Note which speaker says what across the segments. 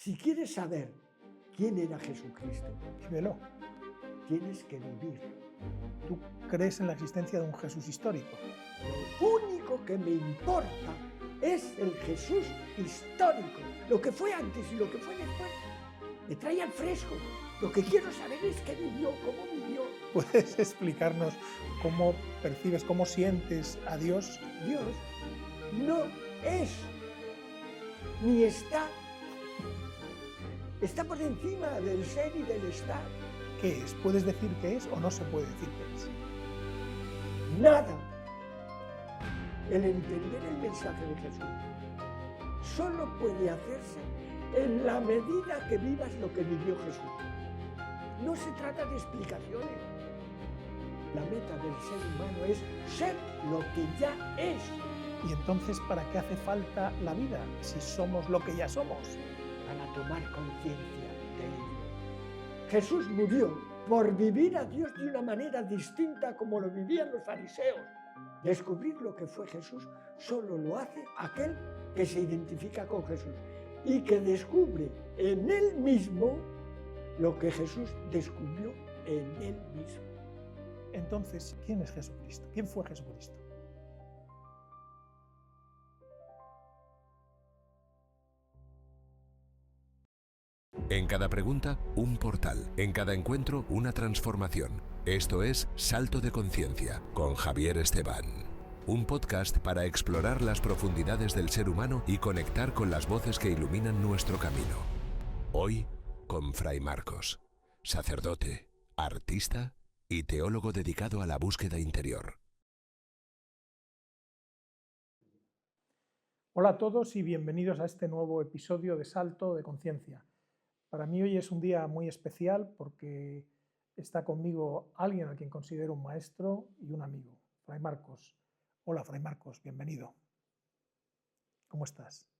Speaker 1: Si quieres saber quién era Jesucristo,
Speaker 2: Vívelo.
Speaker 1: tienes que vivirlo.
Speaker 2: ¿Tú crees en la existencia de un Jesús histórico?
Speaker 1: Lo único que me importa es el Jesús histórico. Lo que fue antes y lo que fue después me trae al fresco. Lo que quiero saber es qué vivió, cómo vivió.
Speaker 2: ¿Puedes explicarnos cómo percibes, cómo sientes a Dios?
Speaker 1: Dios no es, ni está. Está por encima del ser y del estar.
Speaker 2: ¿Qué es? ¿Puedes decir qué es o no se puede decir qué es?
Speaker 1: Nada. El entender el mensaje de Jesús solo puede hacerse en la medida que vivas lo que vivió Jesús. No se trata de explicaciones. La meta del ser humano es ser lo que ya es.
Speaker 2: Y entonces, ¿para qué hace falta la vida si somos lo que ya somos?
Speaker 1: Para tomar conciencia de ello. Jesús murió por vivir a Dios de una manera distinta como lo vivían los fariseos. Descubrir lo que fue Jesús solo lo hace aquel que se identifica con Jesús y que descubre en él mismo lo que Jesús descubrió en él mismo.
Speaker 2: Entonces, ¿quién es Jesucristo? ¿Quién fue Jesucristo?
Speaker 3: En cada pregunta, un portal. En cada encuentro, una transformación. Esto es Salto de Conciencia, con Javier Esteban. Un podcast para explorar las profundidades del ser humano y conectar con las voces que iluminan nuestro camino. Hoy, con Fray Marcos, sacerdote, artista y teólogo dedicado a la búsqueda interior.
Speaker 2: Hola a todos y bienvenidos a este nuevo episodio de Salto de Conciencia. Para mí hoy es un día muy especial porque está conmigo alguien a quien considero un maestro y un amigo, Fray Marcos. Hola, Fray Marcos, bienvenido. ¿Cómo estás?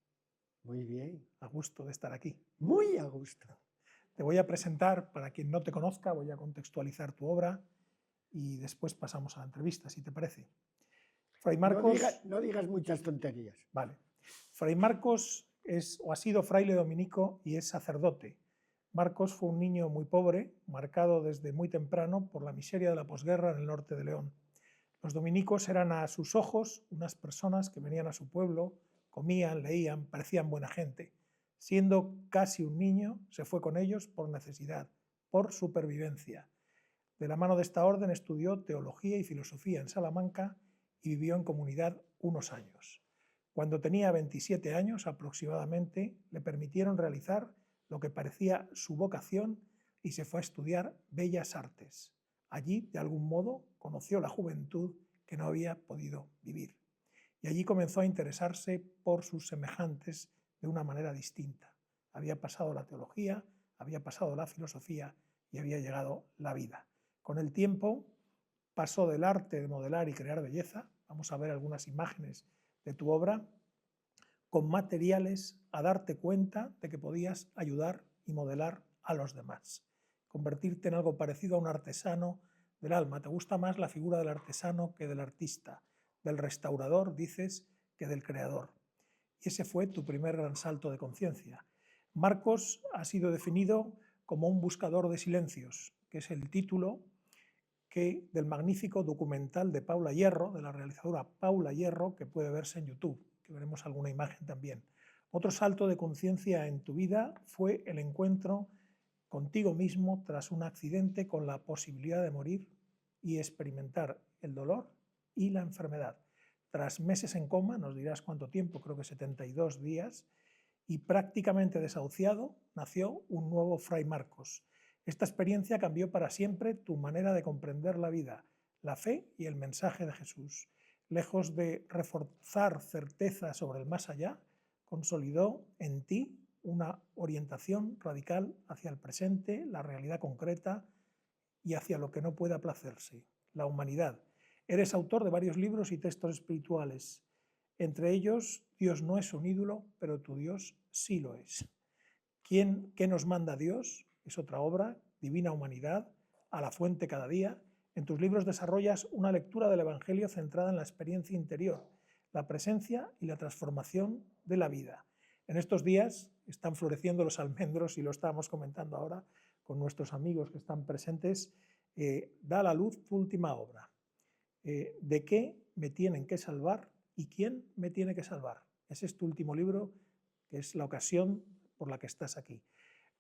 Speaker 1: Muy bien.
Speaker 2: A gusto de estar aquí.
Speaker 1: Muy a gusto.
Speaker 2: Te voy a presentar, para quien no te conozca, voy a contextualizar tu obra y después pasamos a la entrevista, si te parece. Fray Marcos...
Speaker 1: No digas muchas tonterías.
Speaker 2: Vale. Fray Marcos es o ha sido fraile dominico y es sacerdote. Marcos fue un niño muy pobre, marcado desde muy temprano por la miseria de la posguerra en el norte de León. Los dominicos eran a sus ojos unas personas que venían a su pueblo, comían, leían, parecían buena gente. Siendo casi un niño, se fue con ellos por necesidad, por supervivencia. De la mano de esta orden estudió teología y filosofía en Salamanca y vivió en comunidad unos años. Cuando tenía 27 años aproximadamente, le permitieron realizar lo que parecía su vocación y se fue a estudiar Bellas Artes. Allí, de algún modo, conoció la juventud que no había podido vivir. Y allí comenzó a interesarse por sus semejantes de una manera distinta. Había pasado la teología, había pasado la filosofía y había llegado la vida. Con el tiempo pasó del arte de modelar y crear belleza, vamos a ver algunas imágenes de tu obra, con materiales a darte cuenta de que podías ayudar y modelar a los demás. Convertirte en algo parecido a un artesano del alma. ¿Te gusta más la figura del artesano que del artista? Del restaurador, dices, que del creador. Y ese fue tu primer gran salto de conciencia. Marcos ha sido definido como un buscador de silencios, que es el título del magnífico documental de Paula Hierro, de la realizadora Paula Hierro, que puede verse en YouTube, que veremos alguna imagen también. Otro salto de conciencia en tu vida fue el encuentro contigo mismo tras un accidente con la posibilidad de morir y experimentar el dolor y la enfermedad. Tras meses en coma, nos dirás cuánto tiempo, creo que 72 días, y prácticamente desahuciado, nació un nuevo Fray Marcos. Esta experiencia cambió para siempre tu manera de comprender la vida, la fe y el mensaje de Jesús. Lejos de reforzar certeza sobre el más allá, consolidó en ti una orientación radical hacia el presente, la realidad concreta y hacia lo que no puede aplacerse, la humanidad. Eres autor de varios libros y textos espirituales. Entre ellos, Dios no es un ídolo, pero tu Dios sí lo es. ¿Qué nos manda Dios? Es otra obra, Divina Humanidad, a la fuente cada día. En tus libros desarrollas una lectura del Evangelio centrada en la experiencia interior, la presencia y la transformación de la vida. En estos días están floreciendo los almendros y lo estábamos comentando ahora con nuestros amigos que están presentes. Da a la luz tu última obra. ¿De qué me tienen que salvar y quién me tiene que salvar? Ese es tu último libro, que es la ocasión por la que estás aquí.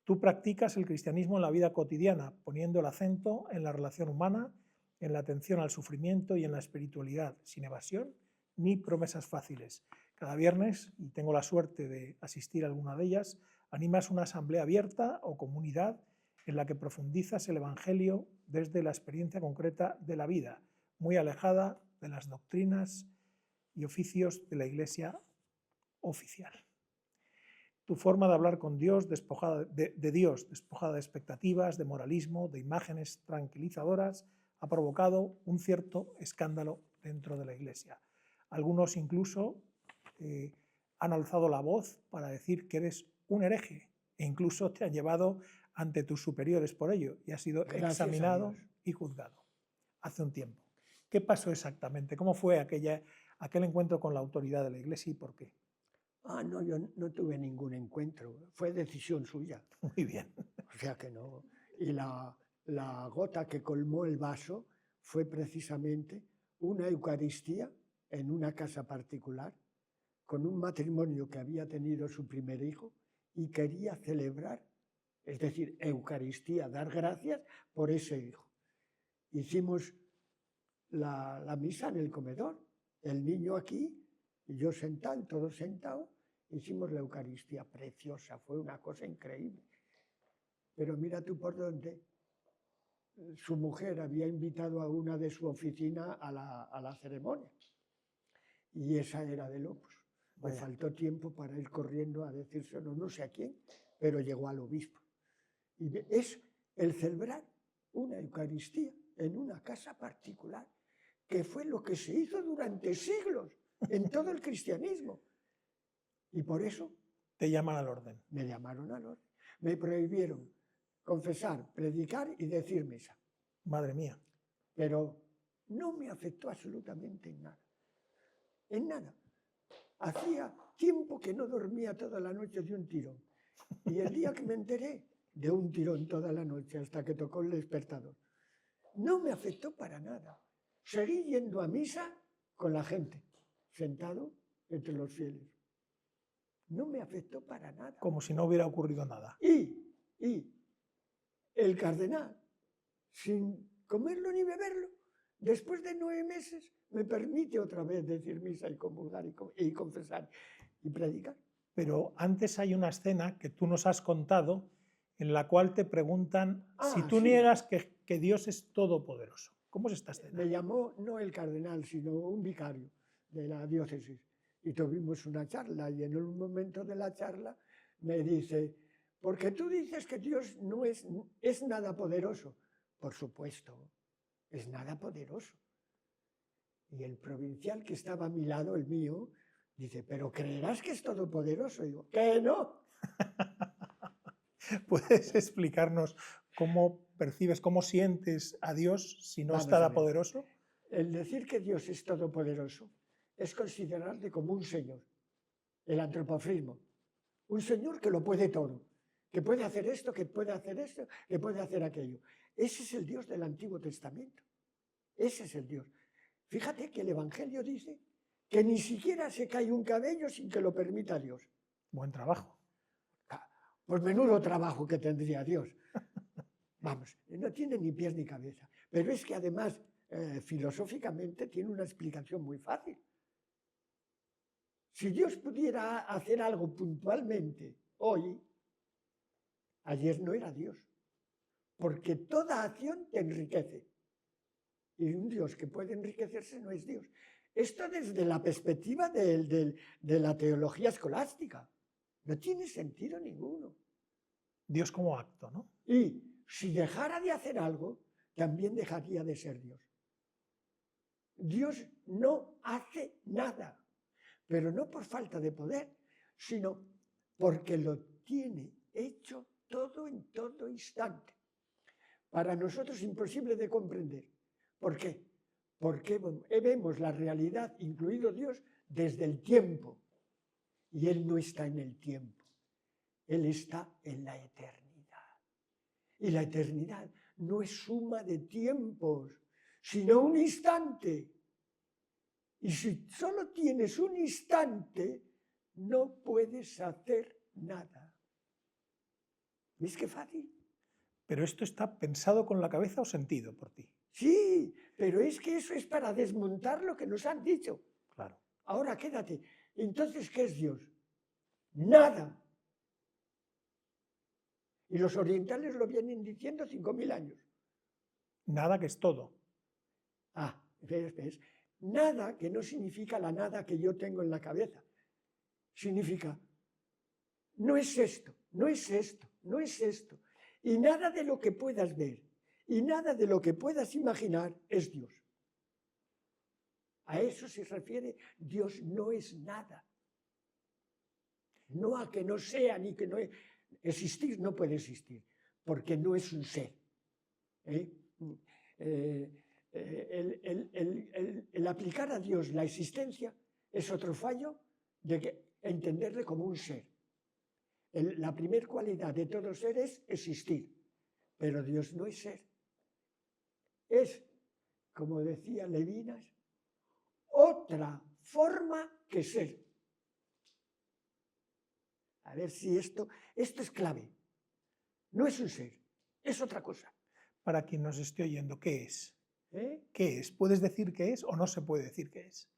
Speaker 2: Tú practicas el cristianismo en la vida cotidiana, poniendo el acento en la relación humana, en la atención al sufrimiento y en la espiritualidad, sin evasión ni promesas fáciles. Cada viernes, y tengo la suerte de asistir a alguna de ellas, animas una asamblea abierta o comunidad en la que profundizas el Evangelio desde la experiencia concreta de la vida, muy alejada de las doctrinas y oficios de la Iglesia oficial. Tu forma de hablar con Dios, despojada de expectativas, de moralismo, de imágenes tranquilizadoras, ha provocado un cierto escándalo dentro de la Iglesia. Algunos incluso han alzado la voz para decir que eres un hereje e incluso te han llevado ante tus superiores por ello y has sido examinado y juzgado hace un tiempo. ¿Qué pasó exactamente? ¿Cómo fue aquel encuentro con la autoridad de la Iglesia y por qué?
Speaker 1: No, yo no tuve ningún encuentro, fue decisión suya.
Speaker 2: Muy bien.
Speaker 1: O sea que no. Y la gota que colmó el vaso fue precisamente una Eucaristía en una casa particular, con un matrimonio que había tenido su primer hijo y quería celebrar, es decir, Eucaristía, dar gracias por ese hijo. Hicimos la misa en el comedor, el niño aquí y yo sentado, todos sentados, hicimos la Eucaristía preciosa, fue una cosa increíble. Pero mira tú por dónde. Su mujer había invitado a una de su oficina a la ceremonia y esa era del Opus. Me faltó tiempo para ir corriendo a decírselo, no sé a quién, pero llegó al obispo. Y es el celebrar una Eucaristía en una casa particular, que fue lo que se hizo durante siglos en todo el cristianismo. Y por eso...
Speaker 2: Te llaman al orden.
Speaker 1: Me llamaron al orden. Me prohibieron confesar, predicar y decir misa.
Speaker 2: Madre mía.
Speaker 1: Pero no me afectó absolutamente en nada. En nada. Hacía tiempo que no dormía toda la noche de un tirón. Y el día que me enteré, de un tirón toda la noche hasta que tocó el despertador. No me afectó para nada. Seguí yendo a misa con la gente, sentado entre los fieles. No me afectó para nada.
Speaker 2: Como si no hubiera ocurrido nada.
Speaker 1: Y el cardenal, sin comerlo ni beberlo, después de 9 meses, me permite otra vez decir misa y comulgar y confesar y predicar.
Speaker 2: Pero antes hay una escena que tú nos has contado en la cual te preguntan si tú niegas que Dios es todopoderoso. ¿Cómo es esta escena?
Speaker 1: Me llamó no el cardenal, sino un vicario de la diócesis. Y tuvimos una charla y en un momento de la charla me dice, porque tú dices que Dios no es nada poderoso. Por supuesto, es nada poderoso. Y el provincial que estaba a mi lado, el mío, dice, pero ¿creerás que es todopoderoso? Y digo, ¡que no!
Speaker 2: ¿Puedes explicarnos cómo percibes, cómo sientes a Dios si no es nada poderoso?
Speaker 1: El decir que Dios es todopoderoso es considerarle como un señor, el antropomorfismo, un señor que lo puede todo, que puede hacer esto, que puede hacer esto, que puede hacer aquello. Ese es el Dios del Antiguo Testamento, ese es el Dios. Fíjate que el Evangelio dice que ni siquiera se cae un cabello sin que lo permita Dios.
Speaker 2: Buen trabajo.
Speaker 1: Pues menudo trabajo que tendría Dios. Vamos, no tiene ni pies ni cabeza, pero es que además filosóficamente tiene una explicación muy fácil. Si Dios pudiera hacer algo puntualmente hoy, ayer no era Dios, porque toda acción te enriquece. Y un Dios que puede enriquecerse no es Dios. Esto desde la perspectiva de la teología escolástica. No tiene sentido ninguno.
Speaker 2: Dios como acto, ¿no?
Speaker 1: Y si dejara de hacer algo, también dejaría de ser Dios. Dios no hace nada. Pero no por falta de poder, sino porque lo tiene hecho todo en todo instante. Para nosotros es imposible de comprender. ¿Por qué? Porque vemos la realidad, incluido Dios, desde el tiempo. Y Él no está en el tiempo. Él está en la eternidad. Y la eternidad no es suma de tiempos, sino un instante. Y si solo tienes un instante, no puedes hacer nada. ¿Ves qué fácil?
Speaker 2: Pero esto está pensado con la cabeza o sentido por ti.
Speaker 1: Sí, pero es que eso es para desmontar lo que nos han dicho.
Speaker 2: Claro.
Speaker 1: Ahora quédate. Entonces, ¿qué es Dios? Nada. Y los orientales lo vienen diciendo 5.000 años.
Speaker 2: Nada, que es todo.
Speaker 1: ¿Ves? Nada, que no significa la nada que yo tengo en la cabeza. Significa, no es esto, no es esto, no es esto. Y nada de lo que puedas ver y nada de lo que puedas imaginar es Dios. A eso se refiere, Dios no es nada. No a que no sea ni que no existir, no puede existir, porque no es un ser. El aplicar a Dios la existencia es otro fallo de entenderle como un ser. La primera cualidad de todo ser es existir, pero Dios no es ser. Es, como decía Levinas, otra forma que ser. A ver si esto es clave. No es un ser, es otra cosa.
Speaker 2: Para quien nos esté oyendo, ¿qué es?
Speaker 1: ¿Qué
Speaker 2: es? ¿Puedes decir qué es o no se puede decir qué es?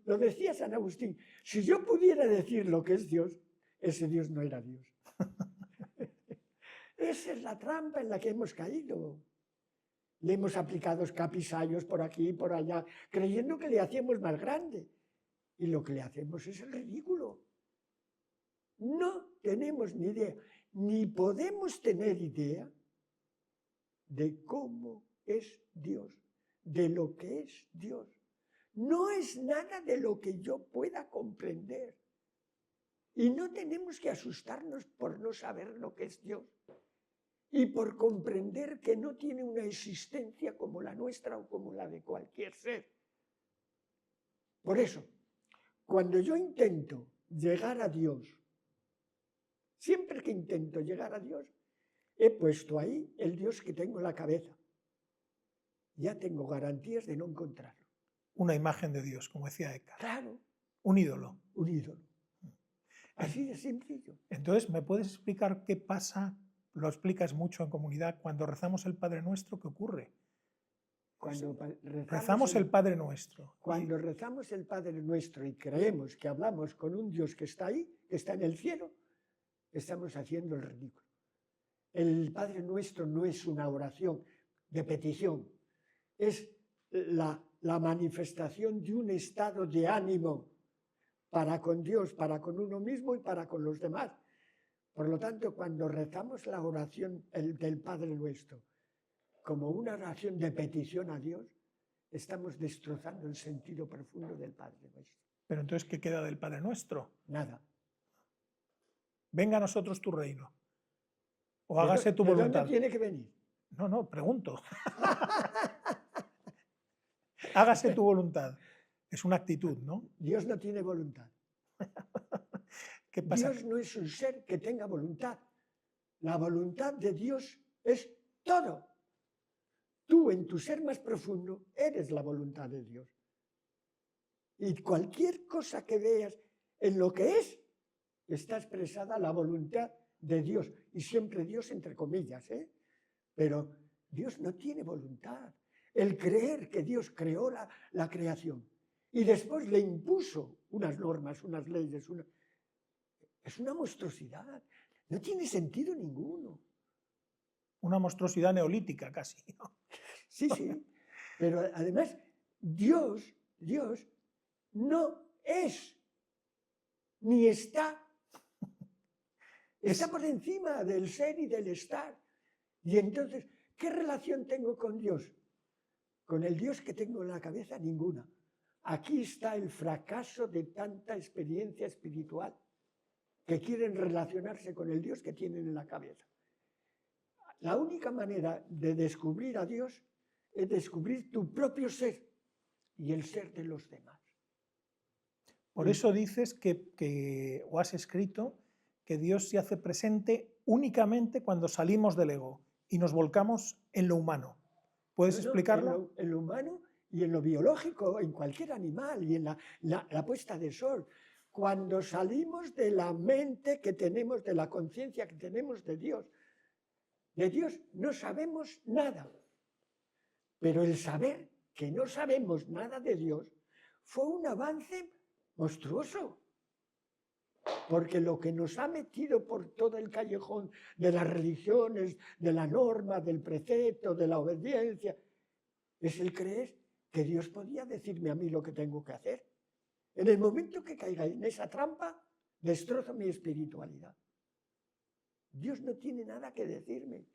Speaker 1: Lo decía San Agustín, si yo pudiera decir lo que es Dios, ese Dios no era Dios. Esa es la trampa en la que hemos caído. Le hemos aplicado escapisayos por aquí y por allá, creyendo que le hacíamos más grande. Y lo que le hacemos es el ridículo. No tenemos ni idea, ni podemos tener idea de cómo es Dios, de lo que es Dios. No es nada de lo que yo pueda comprender. Y no tenemos que asustarnos por no saber lo que es Dios y por comprender que no tiene una existencia como la nuestra o como la de cualquier ser. Por eso, cuando yo intento llegar a Dios, siempre que intento llegar a Dios, he puesto ahí el Dios que tengo en la cabeza. Ya tengo garantías de no encontrarlo.
Speaker 2: Una imagen de Dios, como decía Eckhart.
Speaker 1: Claro.
Speaker 2: Un ídolo.
Speaker 1: Un ídolo. Así de sencillo.
Speaker 2: Entonces, ¿me puedes explicar qué pasa? Lo explicas mucho en comunidad. Cuando rezamos el Padre Nuestro, ¿qué ocurre?
Speaker 1: Cuando
Speaker 2: rezamos el Padre Nuestro.
Speaker 1: Cuando rezamos el Padre Nuestro y creemos que hablamos con un Dios que está ahí, que está en el cielo, estamos haciendo el ridículo. El Padre Nuestro no es una oración de petición, es la manifestación de un estado de ánimo para con Dios, para con uno mismo y para con los demás. Por lo tanto, cuando rezamos la oración del Padre Nuestro como una oración de petición a Dios, estamos destrozando el sentido profundo del Padre Nuestro.
Speaker 2: Pero entonces, ¿qué queda del Padre Nuestro?
Speaker 1: Nada.
Speaker 2: Venga a nosotros tu reino. O hágase tu voluntad.
Speaker 1: ¿De dónde tiene que venir?
Speaker 2: No, pregunto. Hágase tu voluntad. Es una actitud, ¿no?
Speaker 1: Dios no tiene voluntad.
Speaker 2: ¿Qué pasa?
Speaker 1: Dios no es un ser que tenga voluntad. La voluntad de Dios es todo. Tú, en tu ser más profundo, eres la voluntad de Dios. Y cualquier cosa que veas en lo que es, está expresada la voluntad de Dios. Y siempre Dios entre comillas, ¿eh? Pero Dios no tiene voluntad. El creer que Dios creó la creación y después le impuso unas normas, unas leyes, es una monstruosidad. No tiene sentido ninguno.
Speaker 2: Una monstruosidad neolítica casi, ¿no?
Speaker 1: Sí, sí. Pero además, Dios no es, ni está. Está por encima del ser y del estar. Y entonces, ¿qué relación tengo con Dios? Con el Dios que tengo en la cabeza, ninguna. Aquí está el fracaso de tanta experiencia espiritual que quieren relacionarse con el Dios que tienen en la cabeza. La única manera de descubrir a Dios es descubrir tu propio ser y el ser de los demás.
Speaker 2: Por eso dices o has escrito que Dios se hace presente únicamente cuando salimos del ego y nos volcamos en lo humano. ¿Puedes explicarlo?
Speaker 1: En lo humano y en lo biológico, en cualquier animal y en la puesta de sol. Cuando salimos de la mente que tenemos, de la conciencia que tenemos de Dios no sabemos nada. Pero el saber que no sabemos nada de Dios fue un avance monstruoso. Porque lo que nos ha metido por todo el callejón de las religiones, de la norma, del precepto, de la obediencia, es el creer que Dios podía decirme a mí lo que tengo que hacer. En el momento que caiga en esa trampa, destrozo mi espiritualidad. Dios no tiene nada que decirme,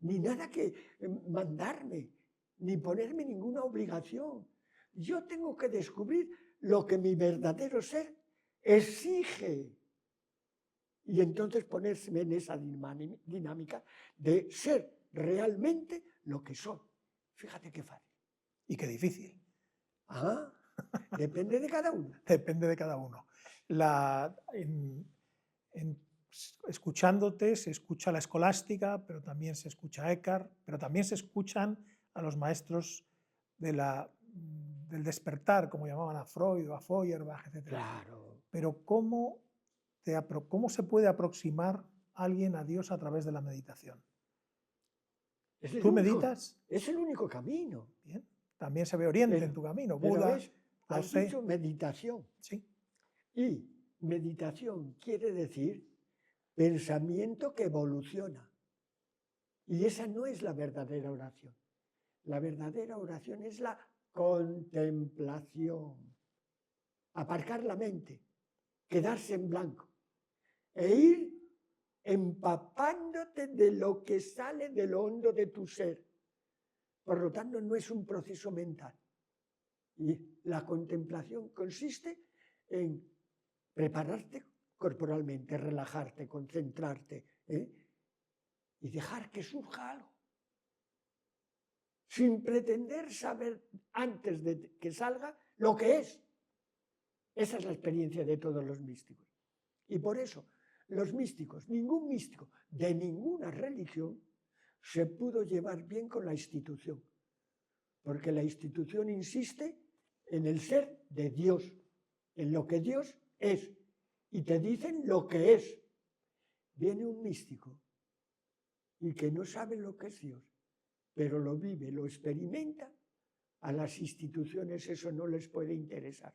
Speaker 1: ni nada que mandarme, ni ponerme ninguna obligación. Yo tengo que descubrir lo que mi verdadero ser exige. Y entonces ponerse en esa dinámica de ser realmente lo que soy. Fíjate qué fácil.
Speaker 2: Y qué difícil.
Speaker 1: Depende de cada uno.
Speaker 2: Depende de cada uno. Escuchándote se escucha la escolástica, pero también se escucha a Eckhart, pero también se escuchan a los maestros del despertar, como llamaban a Freud o a Feuerbach, etc.
Speaker 1: Claro.
Speaker 2: Pero ¿cómo se puede aproximar alguien a Dios a través de la meditación? ¿Tú meditas?
Speaker 1: Es el único camino.
Speaker 2: Bien. También se ve Oriente en tu camino. Buda,
Speaker 1: has dicho meditación.
Speaker 2: Sí.
Speaker 1: Y meditación quiere decir pensamiento que evoluciona. Y esa no es la verdadera oración. La verdadera oración es la contemplación. Aparcar la mente, quedarse en blanco e ir empapándote de lo que sale de lo hondo de tu ser. Por lo tanto, no es un proceso mental. Y la contemplación consiste en prepararte corporalmente, relajarte, concentrarte, y dejar que surja algo. Sin pretender saber antes de que salga lo que es. Esa es la experiencia de todos los místicos. Y por eso los místicos, ningún místico de ninguna religión se pudo llevar bien con la institución. Porque la institución insiste en el ser de Dios, en lo que Dios es. Y te dicen lo que es. Viene un místico y que no sabe lo que es Dios, pero lo vive, lo experimenta, a las instituciones eso no les puede interesar.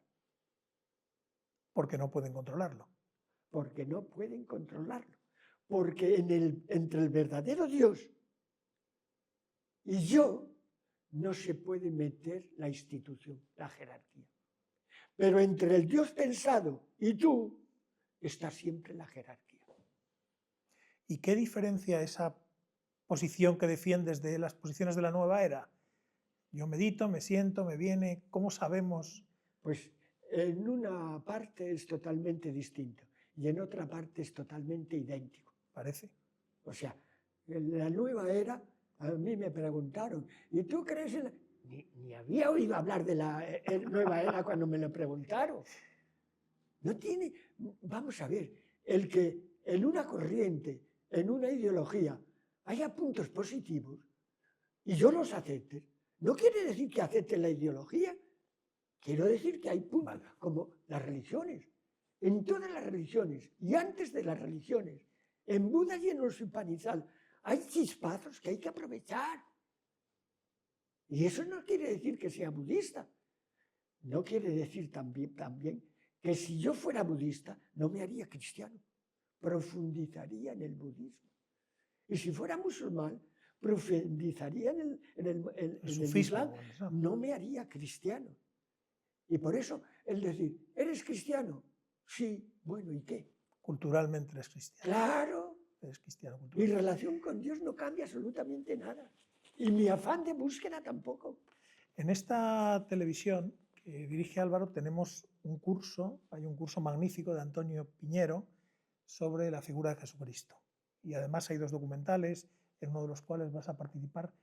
Speaker 2: Porque no pueden controlarlo.
Speaker 1: Porque no pueden controlarlo. Porque entre el verdadero Dios y yo no se puede meter la institución, la jerarquía. Pero entre el Dios pensado y tú está siempre la jerarquía.
Speaker 2: ¿Y qué diferencia esa posición que defiendes de las posiciones de la nueva era? Yo medito, me siento, me viene. ¿Cómo sabemos?
Speaker 1: Pues en una parte es totalmente distinto y en otra parte es totalmente idéntico.
Speaker 2: Parece.
Speaker 1: O sea, en la nueva era, a mí me preguntaron, ¿y tú crees en la...? Ni había oído hablar de la nueva era cuando me lo preguntaron. No tiene... Vamos a ver, el que en una corriente, en una ideología, haya puntos positivos y yo los acepte, no quiere decir que acepte la ideología. Quiero decir que hay puntos, como las religiones. En todas las religiones y antes de las religiones, en Buda y en los Upanishad, hay chispazos que hay que aprovechar. Y eso no quiere decir que sea budista. No quiere decir también que si yo fuera budista no me haría cristiano. Profundizaría en el budismo. Y si fuera musulmán, profundizaría en el islam. No me haría cristiano. Y por eso el decir, ¿eres cristiano? Sí, bueno, ¿y qué?
Speaker 2: Culturalmente eres cristiano.
Speaker 1: Claro.
Speaker 2: Eres cristiano
Speaker 1: Mi
Speaker 2: culturalmente.
Speaker 1: relación con Dios no cambia absolutamente nada. Y mi afán de búsqueda tampoco.
Speaker 2: En esta televisión que dirige Álvaro tenemos un curso, hay un curso magnífico de Antonio Piñero sobre la figura de Jesucristo. Y además hay 2 documentales, en uno de los cuales vas a participar.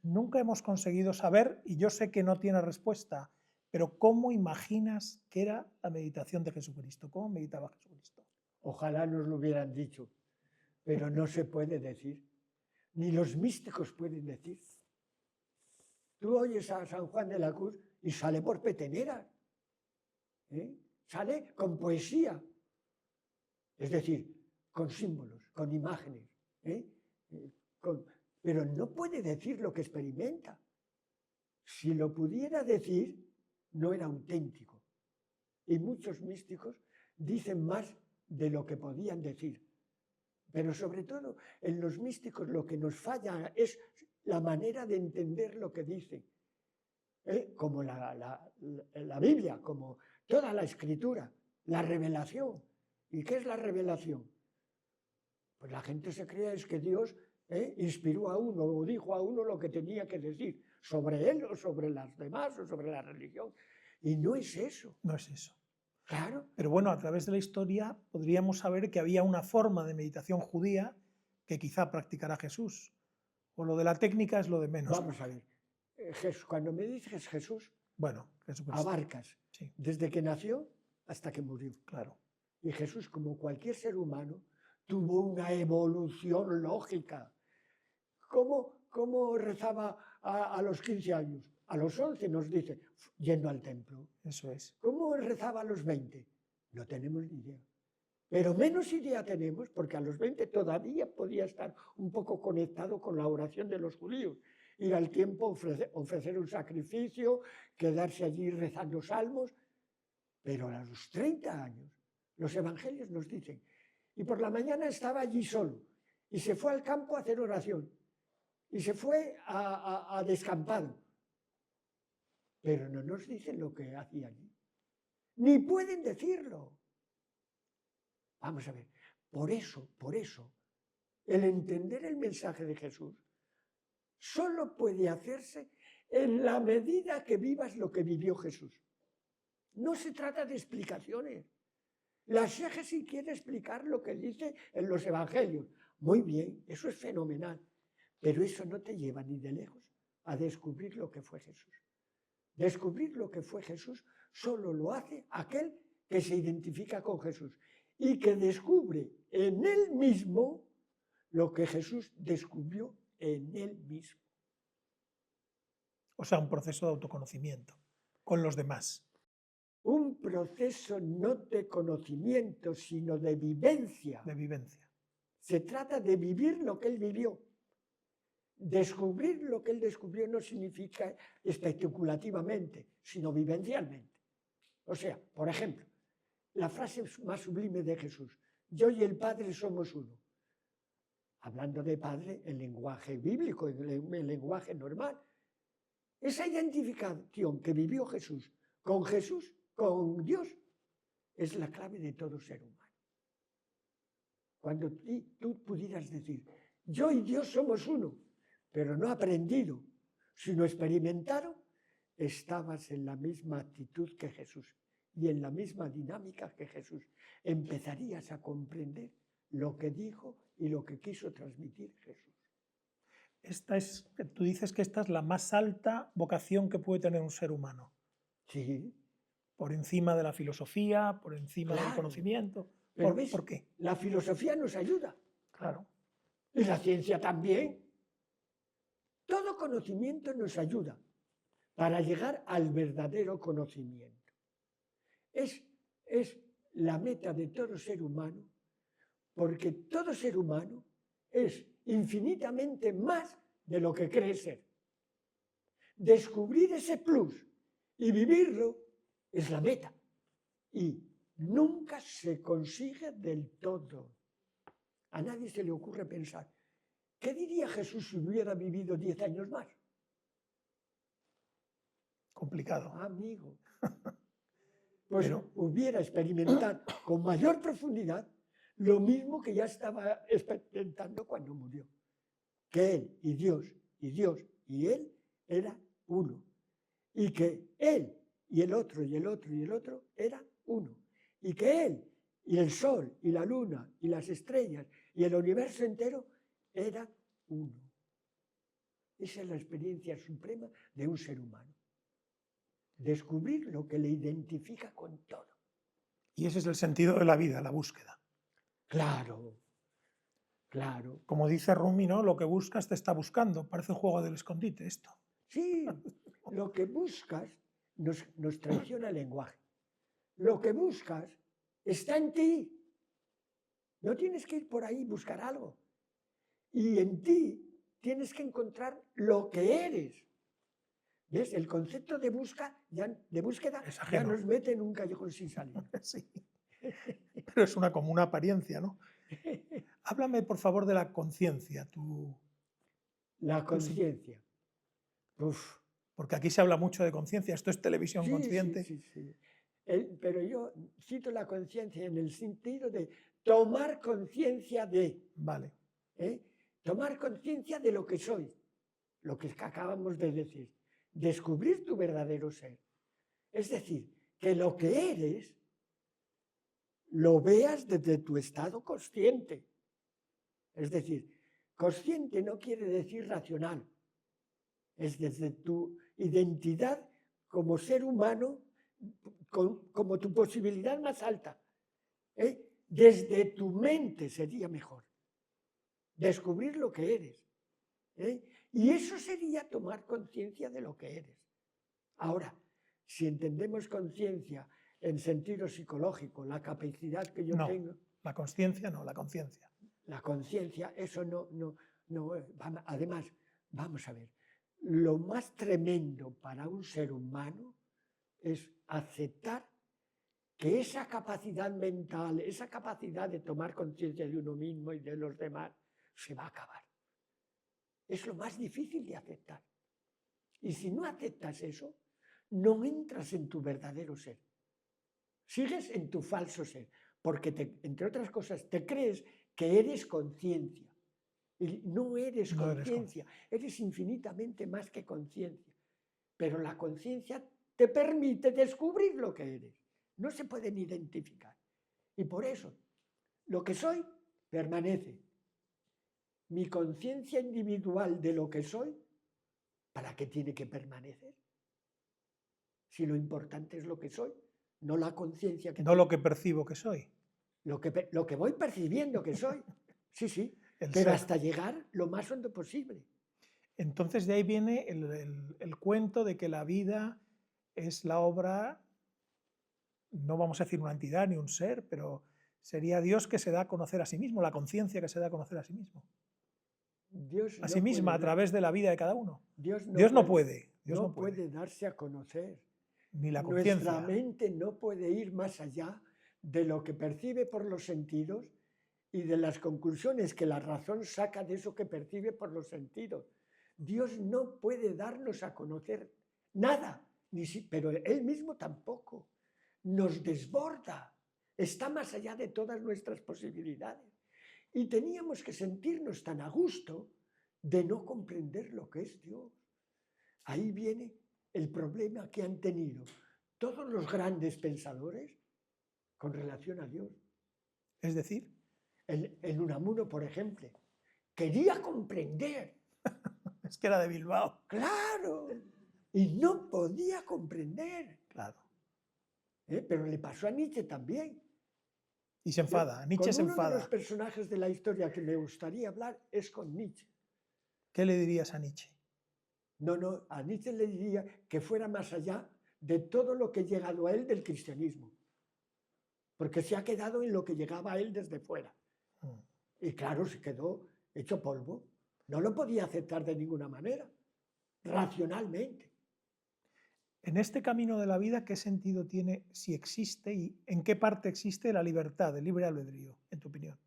Speaker 2: Nunca hemos conseguido saber, y yo sé que no tiene respuesta, Pero ¿cómo imaginas que era la meditación de Jesucristo? ¿Cómo meditaba Jesucristo?
Speaker 1: Ojalá nos lo hubieran dicho, pero no se puede decir, ni los místicos pueden decir. Tú oyes a San Juan de la Cruz y sale por peteneras, sale con poesía, es decir, con símbolos, con imágenes, pero no puede decir lo que experimenta. Si lo pudiera decir, no era auténtico. Y muchos místicos dicen más de lo que podían decir. Pero sobre todo en los místicos lo que nos falla es la manera de entender lo que dicen. Como la Biblia, como toda la Escritura, la revelación. ¿Y qué es la revelación? Pues la gente se cree es que Dios inspiró a uno o dijo a uno lo que tenía que decir sobre él o sobre las demás o sobre la religión. Y no es eso.
Speaker 2: No es eso.
Speaker 1: Claro.
Speaker 2: Pero bueno, a través de la historia podríamos saber que había una forma de meditación judía que quizá practicara Jesús. O lo de la técnica es lo de menos.
Speaker 1: Vamos a ver. Cuando me dices Jesús,
Speaker 2: bueno, Jesucristo.
Speaker 1: Abarcas
Speaker 2: sí.
Speaker 1: Desde que nació hasta que murió.
Speaker 2: Claro.
Speaker 1: Y Jesús, como cualquier ser humano, tuvo una evolución lógica. ¿Cómo rezaba a los 15 años? A los 11 nos dice, yendo al templo.
Speaker 2: Eso es.
Speaker 1: ¿Cómo rezaba a los 20? No tenemos ni idea. Pero menos idea tenemos, porque a los 20 todavía podía estar un poco conectado con la oración de los judíos. Ir al templo, ofrecer un sacrificio, quedarse allí rezando salmos. Pero a los 30 años, los evangelios nos dicen, y por la mañana estaba allí solo, y se fue al campo a hacer oración, y se fue a descampado. Pero no nos dicen lo que hacía allí. Ni pueden decirlo. Vamos a ver, por eso, el entender el mensaje de Jesús solo puede hacerse en la medida que vivas lo que vivió Jesús. No se trata de explicaciones. La exégesis quiere explicar lo que dice en los evangelios. Muy bien, eso es fenomenal. Pero eso no te lleva ni de lejos a descubrir lo que fue Jesús. Descubrir lo que fue Jesús solo lo hace aquel que se identifica con Jesús y que descubre en él mismo lo que Jesús descubrió en él mismo.
Speaker 2: O sea, un proceso de autoconocimiento con los demás.
Speaker 1: Un proceso no de conocimiento, sino de vivencia.
Speaker 2: De vivencia.
Speaker 1: Se trata de vivir lo que él vivió. Descubrir lo que él descubrió no significa especulativamente, sino vivencialmente. O sea, por ejemplo, la frase más sublime de Jesús, yo y el Padre somos uno. Hablando de Padre en lenguaje bíblico, en lenguaje normal. Esa identificación que vivió Jesús, con Dios, es la clave de todo ser humano. Cuando tú pudieras decir, yo y Dios somos uno, pero no aprendido, sino experimentado, estabas en la misma actitud que Jesús y en la misma dinámica que Jesús. Empezarías a comprender lo que dijo y lo que quiso transmitir Jesús.
Speaker 2: Tú dices que esta es la más alta vocación que puede tener un ser humano.
Speaker 1: Sí.
Speaker 2: Por encima de la filosofía, por encima del conocimiento. ¿Por qué?
Speaker 1: La filosofía nos ayuda.
Speaker 2: Claro.
Speaker 1: Y la ciencia también. Todo conocimiento nos ayuda para llegar al verdadero conocimiento. Es la meta de todo ser humano, porque todo ser humano es infinitamente más de lo que cree ser. Descubrir ese plus y vivirlo es la meta. Y nunca se consigue del todo. A nadie se le ocurre pensar, ¿qué diría Jesús si hubiera vivido 10 años más?
Speaker 2: Complicado.
Speaker 1: Amigo. Pues hubiera experimentado con mayor profundidad lo mismo que ya estaba experimentando cuando murió. Que él y Dios y él eran uno. Y que él y el otro y el otro y el otro eran uno. Y que él y el sol y la luna y las estrellas y el universo entero eran uno. Esa es la experiencia suprema de un ser humano. descubrir lo que le identifica con todo.
Speaker 2: Y ese es el sentido de la vida, la búsqueda.
Speaker 1: Claro, claro.
Speaker 2: Como dice Rumi, ¿no? Lo que buscas te está buscando. Parece un juego del escondite esto.
Speaker 1: Sí, lo que buscas nos traiciona el lenguaje. Lo que buscas está en ti. No tienes que ir por ahí y buscar algo. Y en ti tienes que encontrar lo que eres. ¿Ves? El concepto de búsqueda ya nos mete en un callejón sin salida.
Speaker 2: Sí. Pero es como una apariencia, ¿no? Háblame, por favor, de la conciencia.
Speaker 1: La conciencia.
Speaker 2: Porque aquí se habla mucho de conciencia. Esto es televisión consciente.
Speaker 1: Sí. Pero yo cito la conciencia en el sentido de tomar conciencia de.
Speaker 2: Vale.
Speaker 1: Tomar conciencia de lo que soy. Lo que acabamos de decir. Descubrir tu verdadero ser. Es decir, que lo que eres lo veas desde tu estado consciente. Es decir, consciente no quiere decir racional. Es desde tu identidad como ser humano, como tu posibilidad más alta. Desde tu mente sería mejor. Descubrir lo que eres. Y eso sería tomar conciencia de lo que eres. Ahora, si entendemos conciencia en sentido psicológico, la capacidad que yo tengo...
Speaker 2: La conciencia no, la conciencia.
Speaker 1: La conciencia, eso no. Además, vamos a ver, lo más tremendo para un ser humano es aceptar que esa capacidad mental, esa capacidad de tomar conciencia de uno mismo y de los demás, se va a acabar. Es lo más difícil de aceptar. Y si no aceptas eso, no entras en tu verdadero ser. Sigues en tu falso ser, porque entre otras cosas te crees que eres conciencia. Y no eres conciencia, eres infinitamente más que conciencia. Pero la conciencia te permite descubrir lo que eres. No se pueden identificar. Y por eso, lo que soy permanece. Mi conciencia individual de lo que soy, ¿para qué tiene que permanecer? Si lo importante es lo que soy, no la conciencia que
Speaker 2: no lo que percibo que soy.
Speaker 1: Lo que voy percibiendo que soy. Sí. Pero
Speaker 2: ser.
Speaker 1: Hasta llegar lo más hondo posible.
Speaker 2: Entonces de ahí viene el cuento de que la vida es la obra, no vamos a decir una entidad ni un ser, pero sería Dios que se da a conocer a sí mismo, la conciencia que se da a conocer a sí mismo.
Speaker 1: Dios
Speaker 2: a sí misma, a través de la vida de cada uno.
Speaker 1: Dios
Speaker 2: no puede
Speaker 1: darse a conocer.
Speaker 2: Ni la conciencia.
Speaker 1: Nuestra mente no puede ir más allá de lo que percibe por los sentidos y de las conclusiones que la razón saca de eso que percibe por los sentidos. Dios no puede darnos a conocer nada, pero Él mismo tampoco. Nos desborda, está más allá de todas nuestras posibilidades. Y teníamos que sentirnos tan a gusto de no comprender lo que es Dios. Ahí viene el problema que han tenido todos los grandes pensadores con relación a Dios.
Speaker 2: Es decir,
Speaker 1: el Unamuno, por ejemplo, quería comprender.
Speaker 2: Es que era de Bilbao.
Speaker 1: Claro, y no podía comprender.
Speaker 2: Claro.
Speaker 1: Pero le pasó a Nietzsche también.
Speaker 2: Y se enfada, Nietzsche se enfada.
Speaker 1: Uno de los personajes de la historia que me gustaría hablar es con Nietzsche.
Speaker 2: ¿Qué le dirías a Nietzsche?
Speaker 1: No, a Nietzsche le diría que fuera más allá de todo lo que ha llegado a él del cristianismo. Porque se ha quedado en lo que llegaba a él desde fuera. Y claro, se quedó hecho polvo. No lo podía aceptar de ninguna manera, racionalmente.
Speaker 2: En este camino de la vida, ¿qué sentido tiene, si existe, y en qué parte existe la libertad, el libre albedrío, en tu opinión?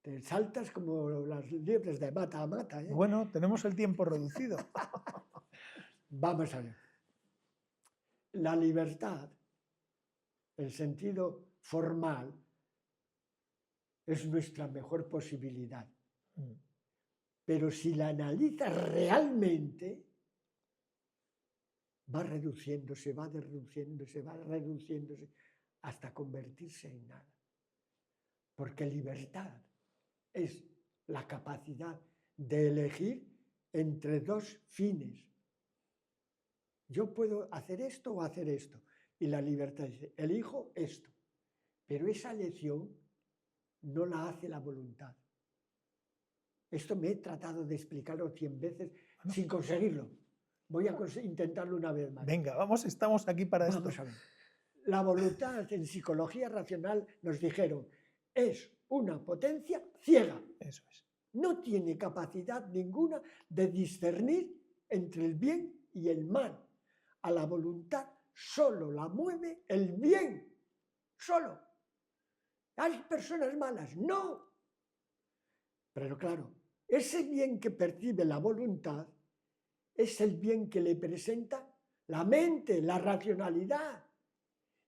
Speaker 1: Te saltas como las liebres de mata a mata.
Speaker 2: Bueno, tenemos el tiempo reducido.
Speaker 1: Vamos a ver. La libertad, el sentido formal, es nuestra mejor posibilidad. Pero si la analizas realmente, va reduciéndose hasta convertirse en nada. Porque libertad es la capacidad de elegir entre dos fines. Yo puedo hacer esto o hacer esto. Y la libertad dice, elijo esto. Pero esa elección no la hace la voluntad. Esto me he tratado de explicarlo 100 veces sin conseguirlo. Voy a intentarlo una vez más.
Speaker 2: Venga, vamos, estamos aquí para esto.
Speaker 1: Vamos a ver. La voluntad en psicología racional nos dijeron, es una potencia ciega.
Speaker 2: Eso es.
Speaker 1: No tiene capacidad ninguna de discernir entre el bien y el mal. A la voluntad solo la mueve el bien. Solo. ¿Hay personas malas? No. Pero claro, ese bien que percibe la voluntad es el bien que le presenta la mente, la racionalidad.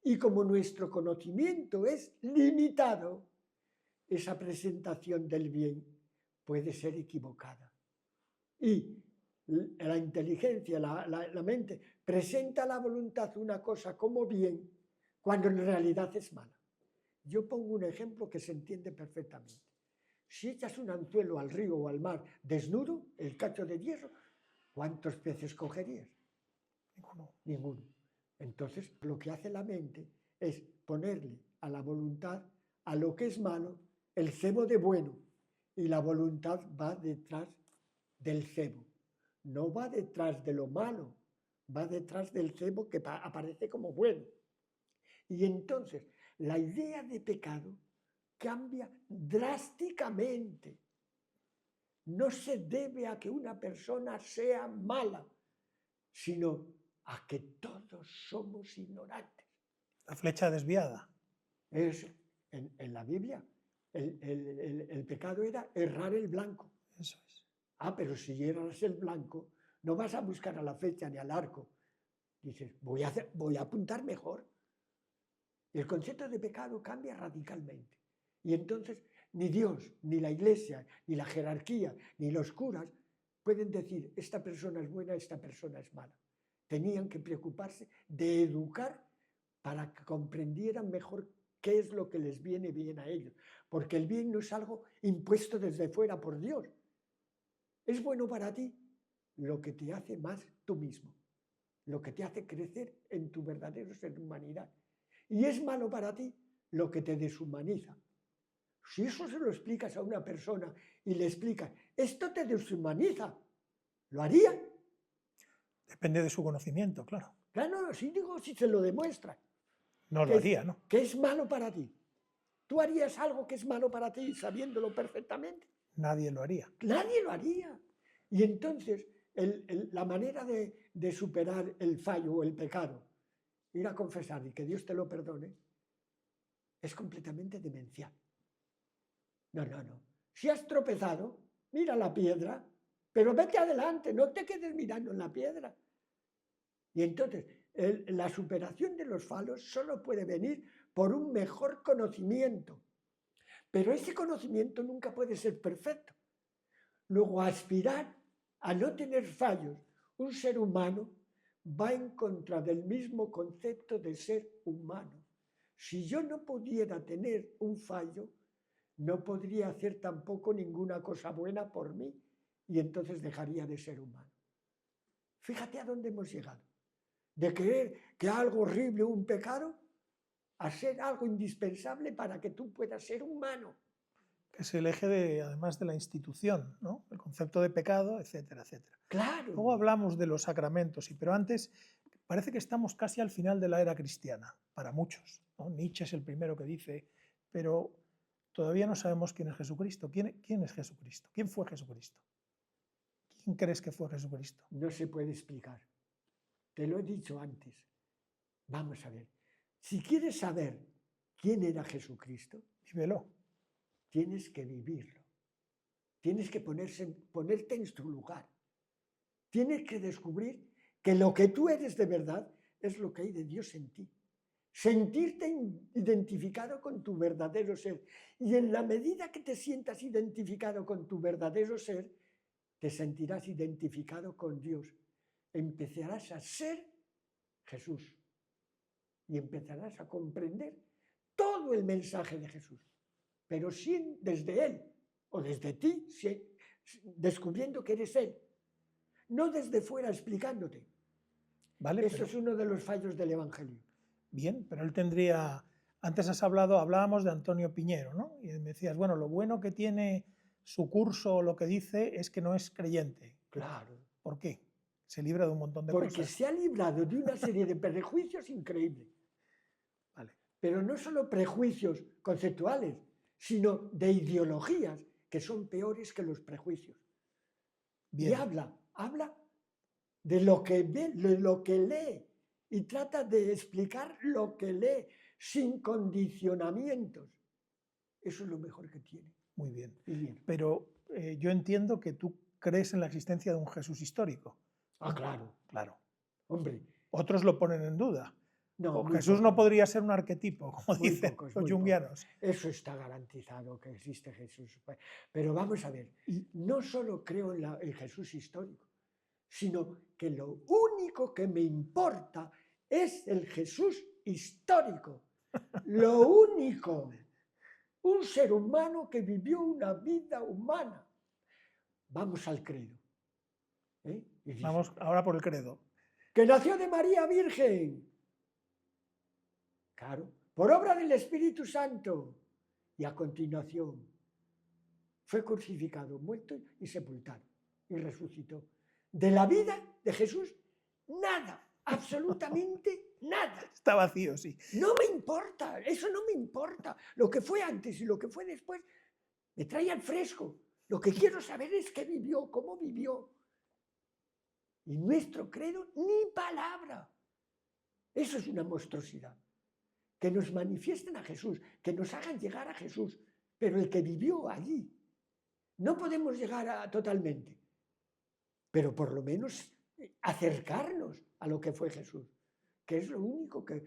Speaker 1: Y como nuestro conocimiento es limitado, esa presentación del bien puede ser equivocada. Y la inteligencia, la mente, presenta a la voluntad una cosa como bien, cuando en realidad es mala. Yo pongo un ejemplo que se entiende perfectamente. Si echas un anzuelo al río o al mar desnudo, el cacho de hierro, ¿cuántos peces cogerías?
Speaker 2: Ninguno.
Speaker 1: Ninguno. Entonces, lo que hace la mente es ponerle a la voluntad, a lo que es malo, el cebo de bueno. Y la voluntad va detrás del cebo. No va detrás de lo malo, va detrás del cebo que aparece como bueno. Y entonces, la idea de pecado cambia drásticamente. No se debe a que una persona sea mala, sino a que todos somos ignorantes.
Speaker 2: La flecha desviada.
Speaker 1: En la Biblia, el pecado era errar el blanco.
Speaker 2: Eso es.
Speaker 1: Pero si erras el blanco, no vas a buscar a la flecha ni al arco. Dices, voy a apuntar mejor. El concepto de pecado cambia radicalmente. Y entonces ni Dios, ni la Iglesia, ni la jerarquía, ni los curas pueden decir, esta persona es buena, esta persona es mala. Tenían que preocuparse de educar para que comprendieran mejor qué es lo que les viene bien a ellos. Porque el bien no es algo impuesto desde fuera por Dios. Es bueno para ti lo que te hace más tú mismo, lo que te hace crecer en tu verdadero ser humanidad. Y es malo para ti lo que te deshumaniza. Si eso se lo explicas a una persona y le explicas, esto te deshumaniza, ¿lo haría?
Speaker 2: Depende de su conocimiento, claro.
Speaker 1: Claro, si se lo demuestra.
Speaker 2: No lo haría, ¿no?
Speaker 1: Que es malo para ti. ¿Tú harías algo que es malo para ti sabiéndolo perfectamente?
Speaker 2: Nadie lo haría.
Speaker 1: Nadie lo haría. Y entonces, la manera de superar el fallo o el pecado, ir a confesar y que Dios te lo perdone, es completamente demencial. No. Si has tropezado, mira la piedra, pero vete adelante, no te quedes mirando en la piedra. Y entonces, la superación de los fallos solo puede venir por un mejor conocimiento. Pero ese conocimiento nunca puede ser perfecto. Luego, aspirar a no tener fallos, un ser humano va en contra del mismo concepto de ser humano. Si yo no pudiera tener un fallo, no podría hacer tampoco ninguna cosa buena por mí y entonces dejaría de ser humano. Fíjate a dónde hemos llegado. De creer que algo horrible, un pecado, a ser algo indispensable para que tú puedas ser humano.
Speaker 2: Que es el eje, además de la institución, ¿no? El concepto de pecado, etcétera, etcétera.
Speaker 1: Claro.
Speaker 2: Luego hablamos de los sacramentos, pero antes parece que estamos casi al final de la era cristiana, para muchos, ¿no? Nietzsche es el primero que dice, pero todavía no sabemos quién es Jesucristo. ¿Quién es Jesucristo? ¿Quién fue Jesucristo? ¿Quién crees que fue Jesucristo?
Speaker 1: No se puede explicar. Te lo he dicho antes. Vamos a ver. Si quieres saber quién era Jesucristo,
Speaker 2: Vívelo.
Speaker 1: Tienes que vivirlo. Tienes que ponerte en su lugar. Tienes que descubrir que lo que tú eres de verdad es lo que hay de Dios en ti. Sentirte identificado con tu verdadero ser. Y en la medida que te sientas identificado con tu verdadero ser, te sentirás identificado con Dios. Empezarás a ser Jesús. Y empezarás a comprender todo el mensaje de Jesús. Pero desde Él o desde ti, descubriendo que eres Él. No desde fuera explicándote.
Speaker 2: Vale,
Speaker 1: Eso
Speaker 2: pero-
Speaker 1: es uno de los fallos del Evangelio.
Speaker 2: Bien, pero él tendría... Antes hablábamos de Antonio Piñero, ¿no? Y me decías, bueno, lo bueno que tiene su curso o lo que dice es que no es creyente.
Speaker 1: Claro.
Speaker 2: ¿Por qué? Se libra de un montón de
Speaker 1: Porque
Speaker 2: cosas.
Speaker 1: se ha librado de una serie de prejuicios increíbles.
Speaker 2: Vale.
Speaker 1: Pero no solo prejuicios conceptuales, sino de ideologías que son peores que los prejuicios.
Speaker 2: Bien.
Speaker 1: Y habla de lo que ve, de lo que lee, y trata de explicar lo que lee sin condicionamientos. Eso es lo mejor que tiene.
Speaker 2: Muy bien.
Speaker 1: Piñero.
Speaker 2: Pero yo entiendo que tú crees en la existencia de un Jesús histórico.
Speaker 1: Ah, claro,
Speaker 2: Claro.
Speaker 1: hombre.
Speaker 2: Otros lo ponen en duda.
Speaker 1: No,
Speaker 2: O
Speaker 1: muy
Speaker 2: Jesús
Speaker 1: poco.
Speaker 2: no podría ser un arquetipo, como
Speaker 1: Muy
Speaker 2: dicen
Speaker 1: pocos,
Speaker 2: los
Speaker 1: muy
Speaker 2: junguianos.
Speaker 1: Eso está garantizado que existe Jesús. Pero vamos a ver,
Speaker 2: Y
Speaker 1: no solo creo en el Jesús histórico, sino que lo único que me importa es el Jesús histórico. Lo único. Un ser humano que vivió una vida humana. Vamos al credo. ¿Eh? Y dice,
Speaker 2: vamos ahora por el credo.
Speaker 1: que nació de María Virgen. Claro, por obra del Espíritu Santo. Y a continuación fue crucificado, muerto y sepultado. Y resucitó. De la vida de Jesús, nada, absolutamente nada.
Speaker 2: Está vacío, sí.
Speaker 1: No me importa, eso no me importa. Lo que fue antes y lo que fue después me trae al fresco. Lo que quiero saber es qué vivió, cómo vivió. Y nuestro credo, ni palabra. Eso es una monstruosidad. Que nos manifiesten a Jesús, que nos hagan llegar a Jesús, pero el que vivió allí. No podemos llegar totalmente, pero por lo menos acercarnos a lo que fue Jesús, que es lo único que...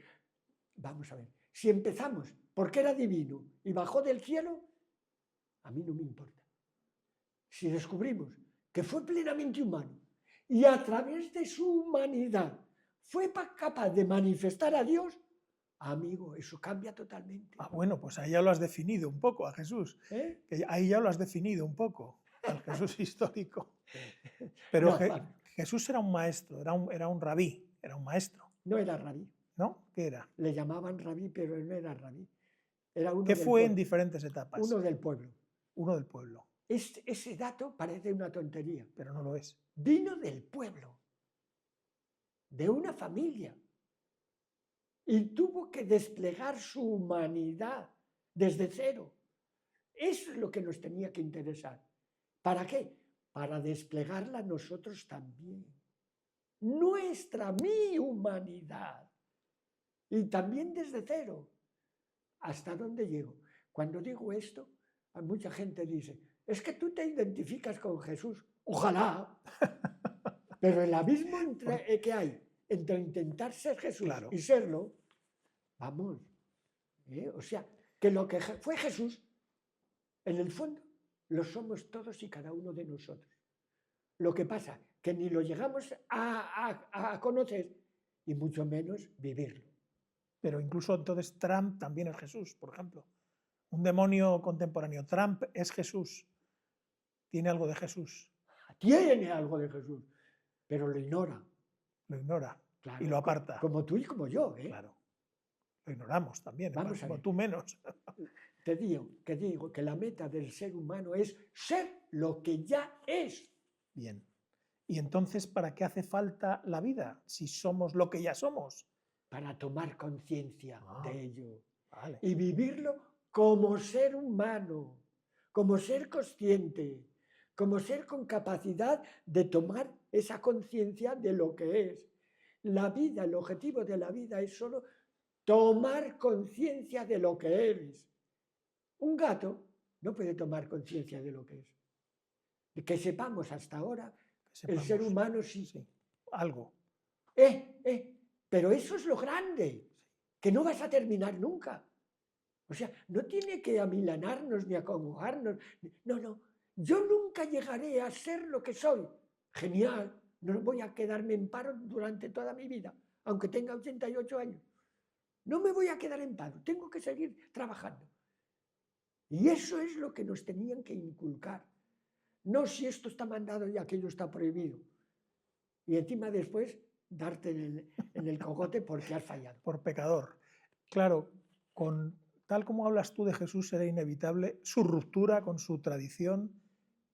Speaker 1: Vamos a ver, si empezamos porque era divino y bajó del cielo, a mí no me importa. Si descubrimos que fue plenamente humano y a través de su humanidad fue capaz de manifestar a Dios, amigo, eso cambia totalmente.
Speaker 2: Ah, bueno, pues ahí ya lo has definido un poco a Jesús.
Speaker 1: ¿Eh?
Speaker 2: Que ahí ya lo has definido un poco, al Jesús histórico. Pero
Speaker 1: No, Pablo,
Speaker 2: Jesús era un maestro, era un rabí, era un maestro,
Speaker 1: no era rabí.
Speaker 2: ¿no? ¿Qué era?
Speaker 1: Le llamaban rabí, pero no era rabí. Era uno
Speaker 2: ¿Qué
Speaker 1: del
Speaker 2: fue en
Speaker 1: pueblo.
Speaker 2: diferentes etapas?
Speaker 1: Uno del pueblo.
Speaker 2: Uno del pueblo,
Speaker 1: Ese dato parece una tontería.
Speaker 2: pero no lo es.
Speaker 1: Vino del pueblo, de una familia, y tuvo que desplegar su humanidad desde cero. Eso es lo que nos tenía que interesar. ¿Para qué? Para desplegarla nosotros también. Mi humanidad. Y también desde cero. ¿Hasta dónde llego? Cuando digo esto, a mucha gente dice, es que tú te identificas con Jesús. Ojalá. Pero el abismo que hay entre intentar ser Jesús
Speaker 2: Claro.
Speaker 1: y serlo, vamos. O sea, que lo que fue Jesús, en el fondo, lo somos todos y cada uno de nosotros. Lo que pasa, que ni lo llegamos a conocer y mucho menos vivirlo.
Speaker 2: Pero incluso entonces Trump también es Jesús, por ejemplo. Un demonio contemporáneo. Trump es Jesús. Tiene algo de Jesús.
Speaker 1: Tiene algo de Jesús, pero lo ignora.
Speaker 2: Lo ignora
Speaker 1: Claro,
Speaker 2: y lo aparta.
Speaker 1: Como tú y como yo.
Speaker 2: Claro. Lo ignoramos también,
Speaker 1: Vamos a
Speaker 2: como
Speaker 1: ver.
Speaker 2: tú menos.
Speaker 1: Te digo que la meta del ser humano es ser lo que ya es.
Speaker 2: Bien. ¿Y entonces para qué hace falta la vida si somos lo que ya somos?
Speaker 1: Para tomar conciencia
Speaker 2: Ah.
Speaker 1: de ello
Speaker 2: Vale.
Speaker 1: y vivirlo como ser humano, como ser consciente, como ser con capacidad de tomar esa conciencia de lo que es. La vida, el objetivo de la vida es solo tomar conciencia de lo que eres. Un gato no puede tomar conciencia de lo que es. Que sepamos hasta ahora,
Speaker 2: Que
Speaker 1: el ser
Speaker 2: sepamos.
Speaker 1: humano sí.
Speaker 2: Sí. Algo.
Speaker 1: Pero eso es lo grande, que no vas a terminar nunca. O sea, no tiene que amilanarnos ni acongojarnos. No. Yo nunca llegaré a ser lo que soy. Genial. No voy a quedarme en paro durante toda mi vida, aunque tenga 88 años. No me voy a quedar en paro. Tengo que seguir trabajando. Y eso es lo que nos tenían que inculcar. No si esto está mandado y aquello está prohibido. Y encima después darte en el cogote porque has fallado.
Speaker 2: Por pecador. Claro, tal como hablas tú de Jesús, era inevitable su ruptura con su tradición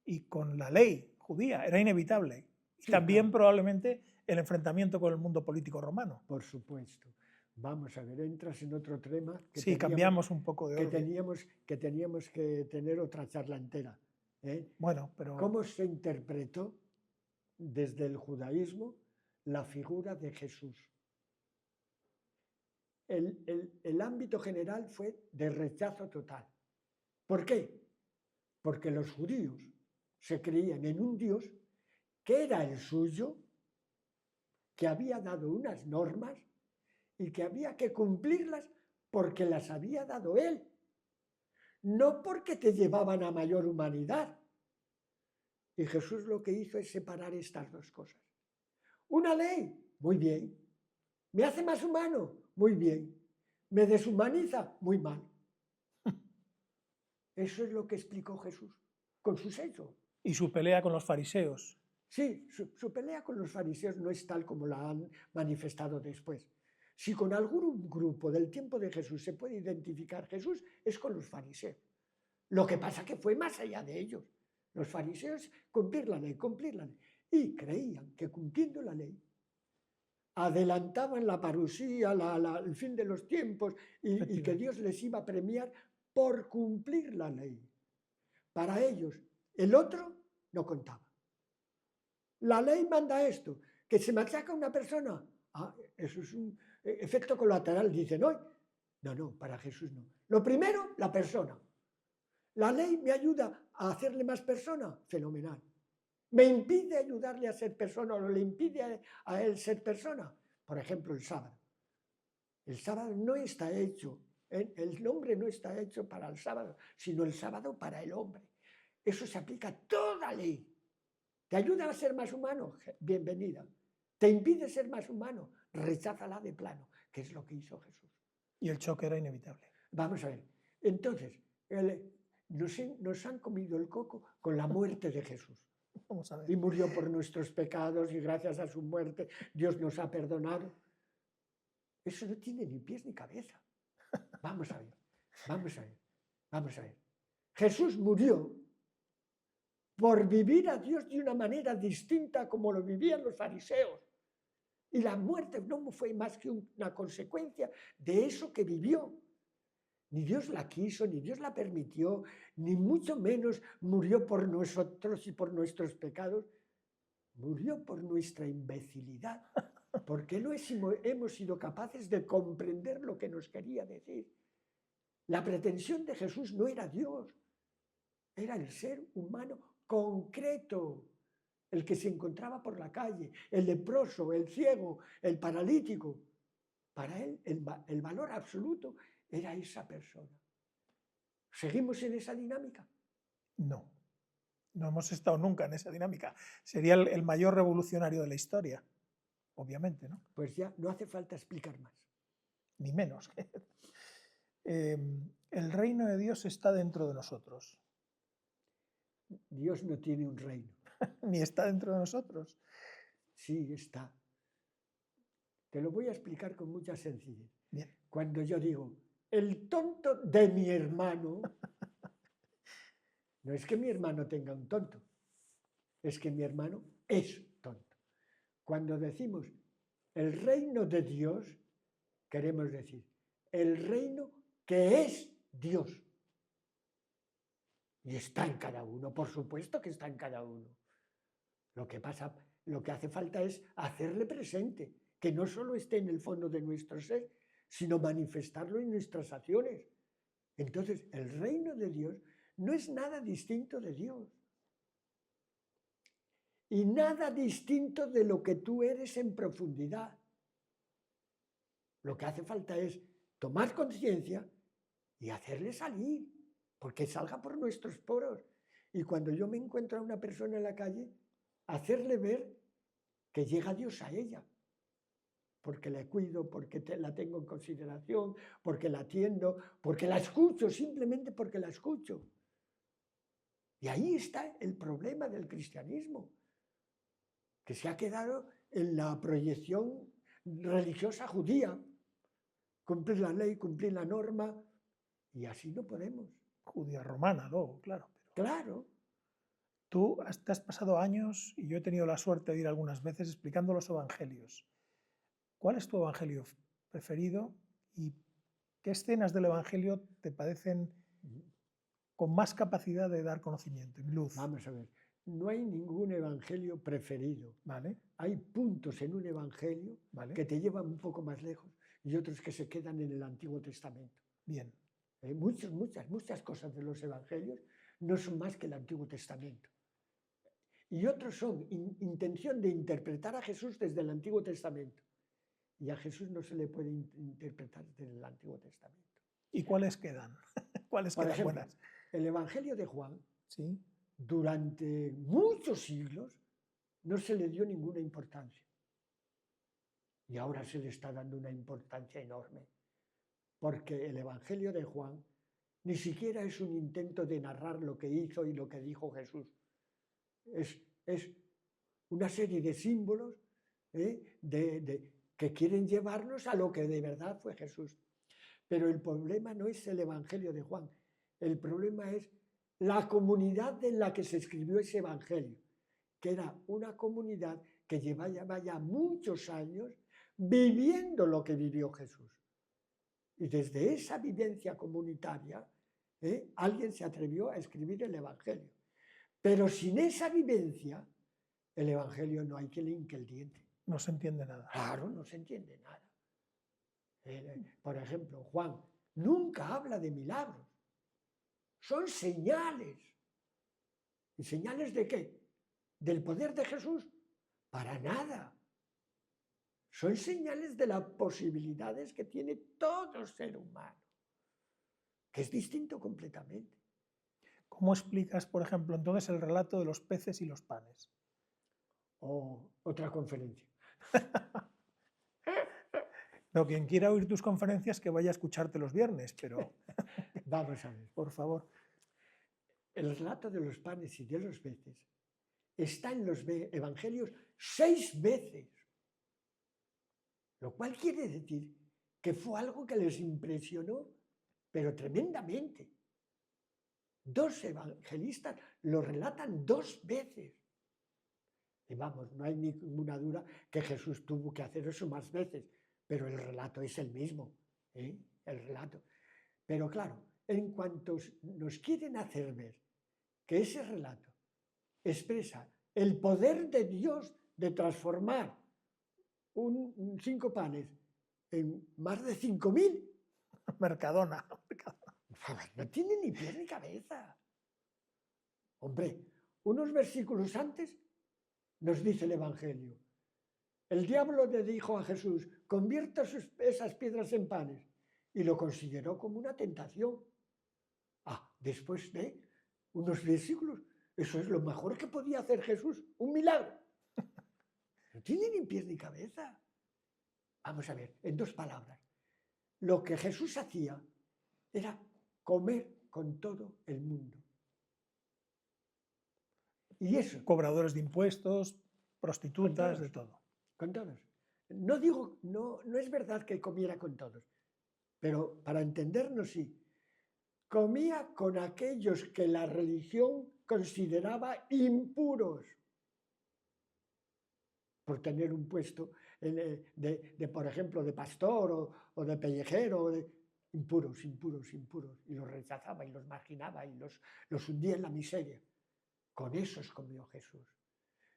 Speaker 2: y con la ley judía, era inevitable. Y
Speaker 1: Sí,
Speaker 2: también
Speaker 1: claro.
Speaker 2: probablemente el enfrentamiento con el mundo político romano.
Speaker 1: Por supuesto. Vamos a ver, entras en otro tema que
Speaker 2: Sí, cambiamos un poco de
Speaker 1: que
Speaker 2: orden.
Speaker 1: teníamos que tener otra charla entera. ¿eh?
Speaker 2: Bueno, pero
Speaker 1: ¿Cómo se interpretó desde el judaísmo la figura de Jesús? El ámbito general fue de rechazo total. ¿Por qué? Porque los judíos se creían en un Dios que era el suyo, que había dado unas normas y que había que cumplirlas porque las había dado Él, no porque te llevaban a mayor humanidad. Y Jesús lo que hizo es separar estas dos cosas. Una ley, muy bien. ¿Me hace más humano? Muy bien. ¿Me deshumaniza? Muy mal. Eso es lo que explicó Jesús con sus hechos.
Speaker 2: y su pelea con los fariseos.
Speaker 1: Sí, su pelea con los fariseos no es tal como la han manifestado después. Si con algún grupo del tiempo de Jesús se puede identificar Jesús, es con los fariseos. Lo que pasa que fue más allá de ellos. Los fariseos cumplir la ley. Y creían que cumpliendo la ley adelantaban la parusía, el fin de los tiempos y que Dios les iba a premiar por cumplir la ley. Para ellos, el otro no contaba. La ley manda esto, que se machaca a una persona. Eso es un efecto colateral, dicen hoy. No, para Jesús no. Lo primero, la persona. La ley me ayuda a hacerle más persona, fenomenal. ¿Me impide ayudarle a ser persona o le impide a él ser persona? Por ejemplo, el sábado. El sábado no está hecho, el hombre no está hecho para el sábado, sino el sábado para el hombre. Eso se aplica a toda ley. ¿Te ayuda a ser más humano? Bienvenida. ¿Te impide ser más humano? Recházala de plano, que es lo que hizo Jesús.
Speaker 2: Y el choque era inevitable.
Speaker 1: Vamos a ver. Entonces, nos han comido el coco con la muerte de Jesús.
Speaker 2: Vamos a ver.
Speaker 1: Y murió por nuestros pecados y gracias a su muerte Dios nos ha perdonado. Eso no tiene ni pies ni cabeza. Vamos a ver. Jesús murió por vivir a Dios de una manera distinta como lo vivían los fariseos. Y la muerte no fue más que una consecuencia de eso que vivió. Ni Dios la quiso, ni Dios la permitió, ni mucho menos murió por nosotros y por nuestros pecados. Murió por nuestra imbecilidad, porque no hemos sido capaces de comprender lo que nos quería decir. La pretensión de Jesús no era Dios, era el ser humano concreto, el que se encontraba por la calle, el leproso, el ciego, el paralítico. Para él el valor absoluto era esa persona. ¿Seguimos en esa dinámica?
Speaker 2: No hemos estado nunca en esa dinámica. Sería el mayor revolucionario de la historia, obviamente, ¿no?
Speaker 1: Pues ya no hace falta explicar más.
Speaker 2: Ni menos. El reino de Dios está dentro de nosotros.
Speaker 1: Dios no tiene un reino.
Speaker 2: Ni está dentro de nosotros.
Speaker 1: Sí, está. Te lo voy a explicar con mucha sencillez.
Speaker 2: Bien.
Speaker 1: Cuando yo digo, el tonto de mi hermano, no es que mi hermano tenga un tonto, es que mi hermano es tonto. Cuando decimos el reino de Dios, queremos decir el reino que es Dios. Y está en cada uno, por supuesto que está en cada uno. Lo que hace falta es hacerle presente, que no solo esté en el fondo de nuestro ser, sino manifestarlo en nuestras acciones. Entonces, el reino de Dios no es nada distinto de Dios. Y nada distinto de lo que tú eres en profundidad. Lo que hace falta es tomar conciencia y hacerle salir, porque salga por nuestros poros. Y cuando yo me encuentro a una persona en la calle, hacerle ver que llega Dios a ella. Porque la cuido, porque la tengo en consideración, porque la atiendo, porque la escucho, simplemente porque la escucho. Y ahí está el problema del cristianismo, que se ha quedado en la proyección religiosa judía. Cumplir la ley, cumplir la norma, y así no podemos.
Speaker 2: Judía romana, luego, claro.
Speaker 1: Claro.
Speaker 2: Tú te has pasado años, y yo he tenido la suerte de ir algunas veces, explicando los evangelios. ¿Cuál es tu evangelio preferido y qué escenas del evangelio te parecen con más capacidad de dar conocimiento y luz?
Speaker 1: Vamos a ver, no hay ningún evangelio preferido.
Speaker 2: ¿Vale?
Speaker 1: Hay puntos en un evangelio
Speaker 2: ¿Vale?
Speaker 1: que te llevan un poco más lejos y otros que se quedan en el Antiguo Testamento.
Speaker 2: Bien.
Speaker 1: Muchas cosas de los evangelios no son más que el Antiguo Testamento. Y otros son intención de interpretar a Jesús desde el Antiguo Testamento. Y a Jesús no se le puede interpretar desde el Antiguo Testamento.
Speaker 2: ¿Y cuáles quedan? ¿Cuáles
Speaker 1: Por
Speaker 2: quedan
Speaker 1: ejemplo,
Speaker 2: buenas?
Speaker 1: el Evangelio de Juan,
Speaker 2: Sí.
Speaker 1: durante muchos siglos, no se le dio ninguna importancia. Y ahora se le está dando una importancia enorme. Porque el Evangelio de Juan ni siquiera es un intento de narrar lo que hizo y lo que dijo Jesús. Es una serie de símbolos que quieren llevarnos a lo que de verdad fue Jesús. Pero el problema no es el Evangelio de Juan. El problema es la comunidad en la que se escribió ese Evangelio, que era una comunidad que llevaba ya muchos años viviendo lo que vivió Jesús. Y desde esa vivencia comunitaria, alguien se atrevió a escribir el Evangelio. Pero sin esa vivencia, el Evangelio no hay que le hinque el diente.
Speaker 2: No se entiende nada.
Speaker 1: Claro, no se entiende nada. Por ejemplo, Juan nunca habla de milagros. Son señales. ¿Y señales de qué? ¿Del poder de Jesús? Para nada. Son señales de las posibilidades que tiene todo ser humano, que es distinto completamente.
Speaker 2: ¿Cómo explicas, por ejemplo, entonces el relato de los peces y los panes?
Speaker 1: O otra conferencia.
Speaker 2: No, quien quiera oír tus conferencias que vaya a escucharte los viernes, pero
Speaker 1: Vamos a ver.
Speaker 2: por favor.
Speaker 1: El relato de los panes y de los peces está en los evangelios 6 veces. Lo cual quiere decir que fue algo que les impresionó, pero tremendamente. 2 evangelistas lo relatan 2 veces. Y vamos, no hay ninguna duda que Jesús tuvo que hacer eso más veces, pero el relato es el mismo, el relato. Pero claro, en cuanto nos quieren hacer ver que ese relato expresa el poder de Dios de transformar 5 panes en más de 5.000,
Speaker 2: Mercadona.
Speaker 1: no tiene ni pies ni cabeza. Hombre, unos versículos antes nos dice el Evangelio: el diablo le dijo a Jesús, convierta esas piedras en panes, y lo consideró como una tentación. Después de unos versículos, eso es lo mejor que podía hacer Jesús, un milagro. No tiene ni pies ni cabeza. Vamos a ver, en 2 palabras. Lo que Jesús hacía era comer con todo el mundo. Y eso.
Speaker 2: Cobradores de impuestos, prostitutas, de todo.
Speaker 1: Con todos. No es verdad que comiera con todos, pero para entendernos sí. Comía con aquellos que la religión consideraba impuros por tener un puesto por ejemplo, de pastor o de pellejero, impuros, y los rechazaba y los marginaba y los hundía en la miseria. Con esos comió Jesús.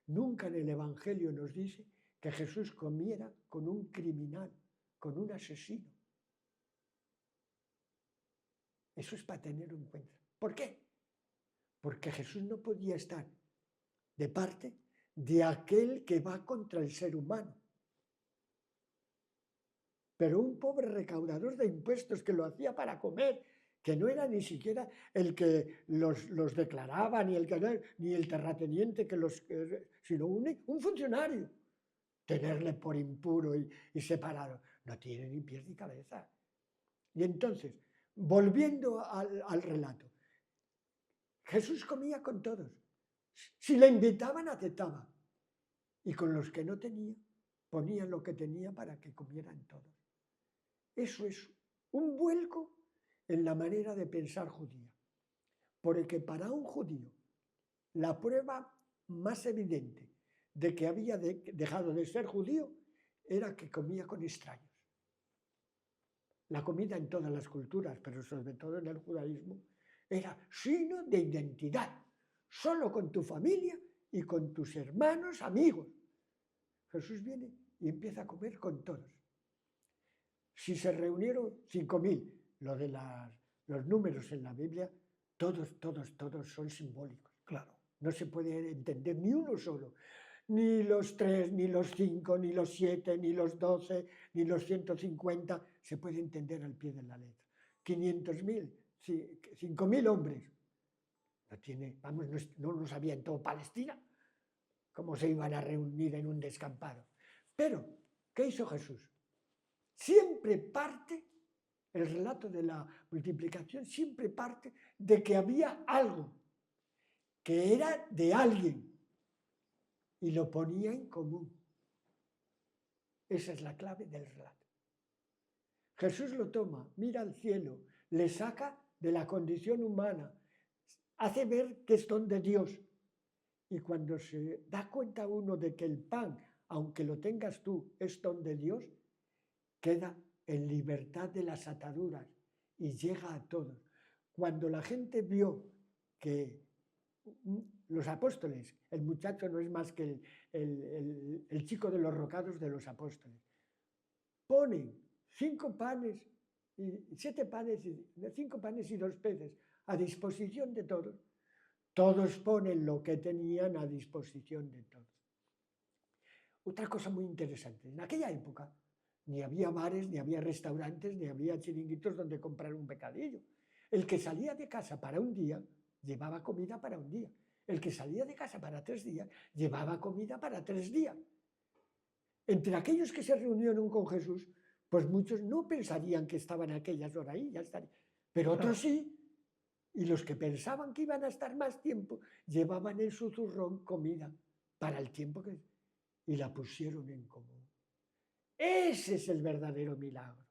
Speaker 1: Nunca en el Evangelio nos dice que Jesús comiera con un criminal, con un asesino. Eso es para tenerlo en cuenta. ¿Por qué? Porque Jesús no podía estar de parte de aquel que va contra el ser humano. Pero un pobre recaudador de impuestos que lo hacía para comer, que no era ni siquiera el que los declaraba, ni el terrateniente, sino un funcionario. Tenerle por impuro y separado, no tiene ni pies ni cabeza. Y entonces, volviendo al relato, Jesús comía con todos. Si le invitaban, aceptaba. y con los que no tenía, ponía lo que tenía para que comieran todos. Eso es un vuelco en la manera de pensar judía. Porque para un judío, la prueba más evidente de que había dejado de ser judío era que comía con extraños. La comida en todas las culturas, pero sobre todo en el judaísmo, era signo de identidad, solo con tu familia y con tus hermanos, amigos. Jesús viene y empieza a comer con todos. Si se reunieron 5.000, los números en la Biblia, todos son simbólicos.
Speaker 2: Claro.
Speaker 1: No se puede entender ni uno solo. Ni los 3, ni los 5, ni los 7, ni los 12, ni los 150 se puede entender al pie de la letra. 500.000, 5.000 hombres. No los había en toda Palestina. ¿Cómo se iban a reunir en un descampado? Pero, ¿qué hizo Jesús? Siempre parte, el relato de la multiplicación siempre parte de que había algo que era de alguien y lo ponía en común. Esa es la clave del relato. Jesús lo toma, mira al cielo, le saca de la condición humana, hace ver que es don de Dios. Y cuando se da cuenta uno de que el pan, aunque lo tengas tú, es don de Dios, queda en libertad de las ataduras y llega a todos. Cuando la gente vio que los apóstoles, el muchacho no es más que el chico de los rocados de los apóstoles, ponen 5 panes y 7 panes, 5 panes y 2 peces a disposición de todos. Todos ponen lo que tenían a disposición de todos. Otra cosa muy interesante, en aquella época ni había bares, ni había restaurantes, ni había chiringuitos donde comprar un pecadillo. El que salía de casa para un día, llevaba comida para un día. El que salía de casa para 3 días, llevaba comida para 3 días. Entre aquellos que se reunieron con Jesús, pues muchos no pensarían que estaban a aquellas horas ahí, ya estarían. Pero otros sí. Y los que pensaban que iban a estar más tiempo, llevaban en su zurrón comida para el tiempo que... y la pusieron en común. Ese es el verdadero milagro.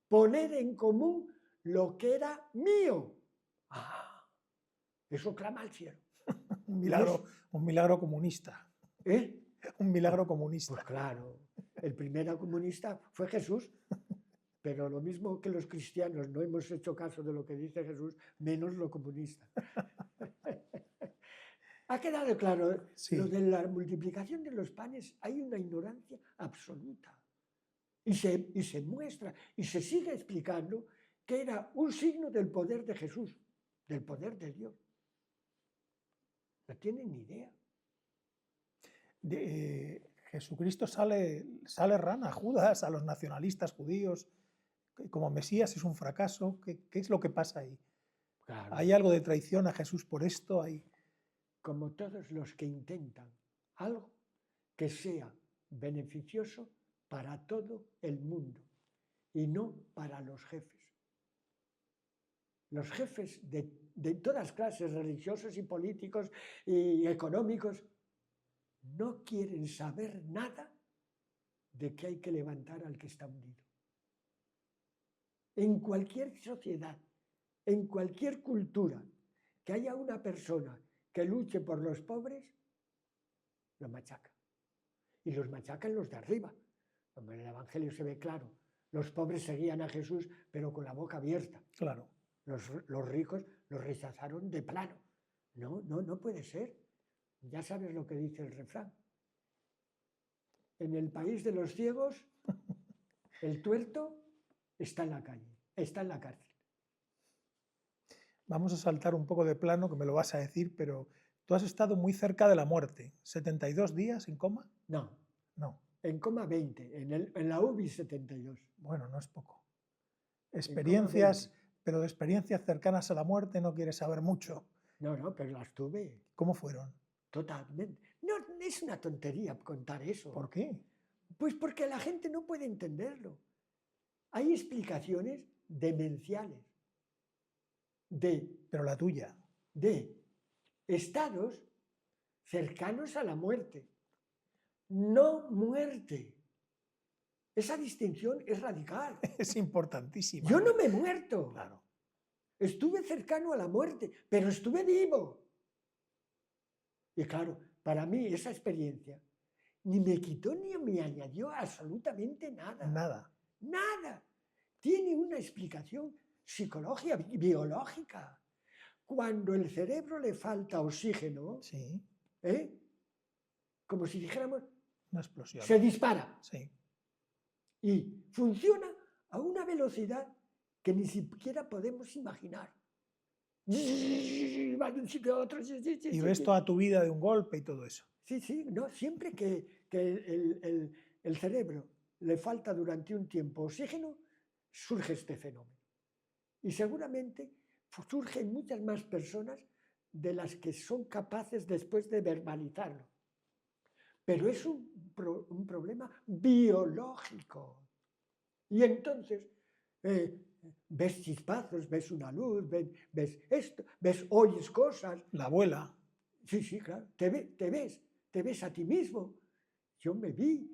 Speaker 1: Poner en común lo que era mío. ¡Ah! Eso clama al cielo.
Speaker 2: Un milagro comunista.
Speaker 1: ¿Eh?
Speaker 2: Un milagro comunista.
Speaker 1: Pues claro, el primer comunista fue Jesús, pero lo mismo que los cristianos no hemos hecho caso de lo que dice Jesús, menos lo comunista. Ha quedado claro,
Speaker 2: Sí.
Speaker 1: Lo de la multiplicación de los panes, hay una ignorancia absoluta. Y se muestra, y se sigue explicando que era un signo del poder de Jesús, del poder de Dios. No tienen ni idea.
Speaker 2: Jesucristo sale rana a Judas, a los nacionalistas judíos, como Mesías es un fracaso. ¿Qué es lo que pasa ahí?
Speaker 1: Claro.
Speaker 2: ¿Hay algo de traición a Jesús por esto?
Speaker 1: Como todos los que intentan algo que sea beneficioso para todo el mundo y no para los jefes. Los jefes de todas clases, religiosos y políticos y económicos, no quieren saber nada de que hay que levantar al que está hundido. En cualquier sociedad, en cualquier cultura, que haya una persona que luche por los pobres, lo machaca. Y los machacan los de arriba. En el Evangelio se ve claro. Los pobres seguían a Jesús, pero con la boca abierta.
Speaker 2: Claro.
Speaker 1: Los ricos los rechazaron de plano. No puede ser. Ya sabes lo que dice el refrán. En el país de los ciegos, el tuerto está en la calle, está en la cárcel.
Speaker 2: Vamos a saltar un poco de plano, que me lo vas a decir, pero tú has estado muy cerca de la muerte. ¿72 días en coma?
Speaker 1: No.
Speaker 2: No.
Speaker 1: En coma 20, en la UBI 72.
Speaker 2: Bueno, no es poco. Experiencias, pero de experiencias cercanas a la muerte no quieres saber mucho.
Speaker 1: No, pero las tuve.
Speaker 2: ¿Cómo fueron?
Speaker 1: Totalmente. No, es una tontería contar eso.
Speaker 2: ¿Por qué?
Speaker 1: Pues porque la gente no puede entenderlo. Hay explicaciones demenciales
Speaker 2: Pero la tuya.
Speaker 1: de estados cercanos a la muerte. no muerte. Esa distinción es radical.
Speaker 2: Es importantísima.
Speaker 1: Yo no me he muerto.
Speaker 2: Claro.
Speaker 1: Estuve cercano a la muerte, pero estuve vivo. Y claro, para mí esa experiencia ni me quitó ni me añadió absolutamente nada.
Speaker 2: Nada.
Speaker 1: Nada. Tiene una explicación psicológica, biológica. Cuando el cerebro le falta oxígeno,
Speaker 2: Sí.
Speaker 1: como si dijéramos,
Speaker 2: Una explosión.
Speaker 1: se dispara.
Speaker 2: Sí.
Speaker 1: Y funciona a una velocidad que ni siquiera podemos imaginar. Va de un sitio a otro.
Speaker 2: Y ves toda tu vida de un golpe y todo eso.
Speaker 1: Sí, sí, no, siempre que el cerebro le falta durante un tiempo oxígeno, surge este fenómeno. Y seguramente surge en muchas más personas de las que son capaces después de verbalizarlo. Pero es un problema biológico. Y entonces ves chispazos, ves una luz, ves esto, oyes cosas.
Speaker 2: La abuela.
Speaker 1: Sí, sí, claro. Te ves a ti mismo. Yo me vi,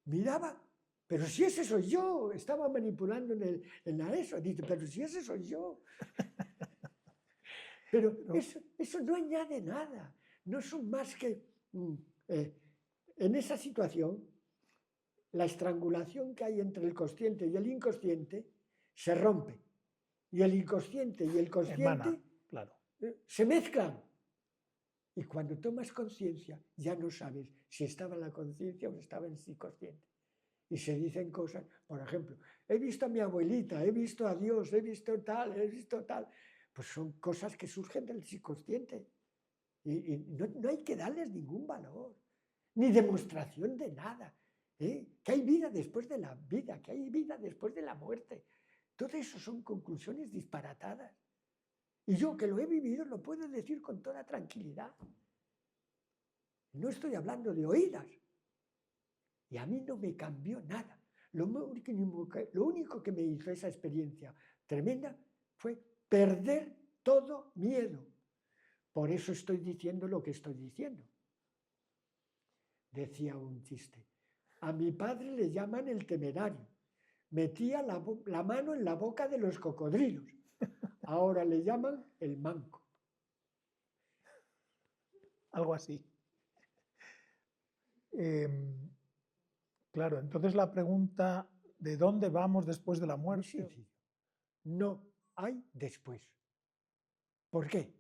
Speaker 1: miraba, pero si ese soy yo, estaba manipulando en la ESO. Dice, pero si ese soy yo. Pero eso no añade nada. No son más que, en esa situación, la estrangulación que hay entre el consciente y el inconsciente se rompe. Y el inconsciente y el consciente
Speaker 2: Hermana, claro.
Speaker 1: Se mezclan. Y cuando tomas conciencia, ya no sabes si estaba en la conciencia o estaba en el inconsciente. Y se dicen cosas, por ejemplo, he visto a mi abuelita, he visto a Dios, he visto tal, he visto tal. Pues son cosas que surgen del subconsciente. Y no hay que darles ningún valor, ni demostración de nada. Que hay vida después de la vida, que hay vida después de la muerte. Todo eso son conclusiones disparatadas. Y yo que lo he vivido lo puedo decir con toda tranquilidad. No estoy hablando de oídas. Y a mí no me cambió nada. Lo único que me hizo esa experiencia tremenda fue perder todo miedo. Por eso estoy diciendo lo que estoy diciendo. Decía un chiste. A mi padre le llaman el temerario. Metía la mano en la boca de los cocodrilos. Ahora le llaman el manco.
Speaker 2: Algo así. Claro, entonces la pregunta ¿de dónde vamos después de la
Speaker 1: Muy
Speaker 2: muerte?
Speaker 1: sencillo. No hay después. ¿Por qué?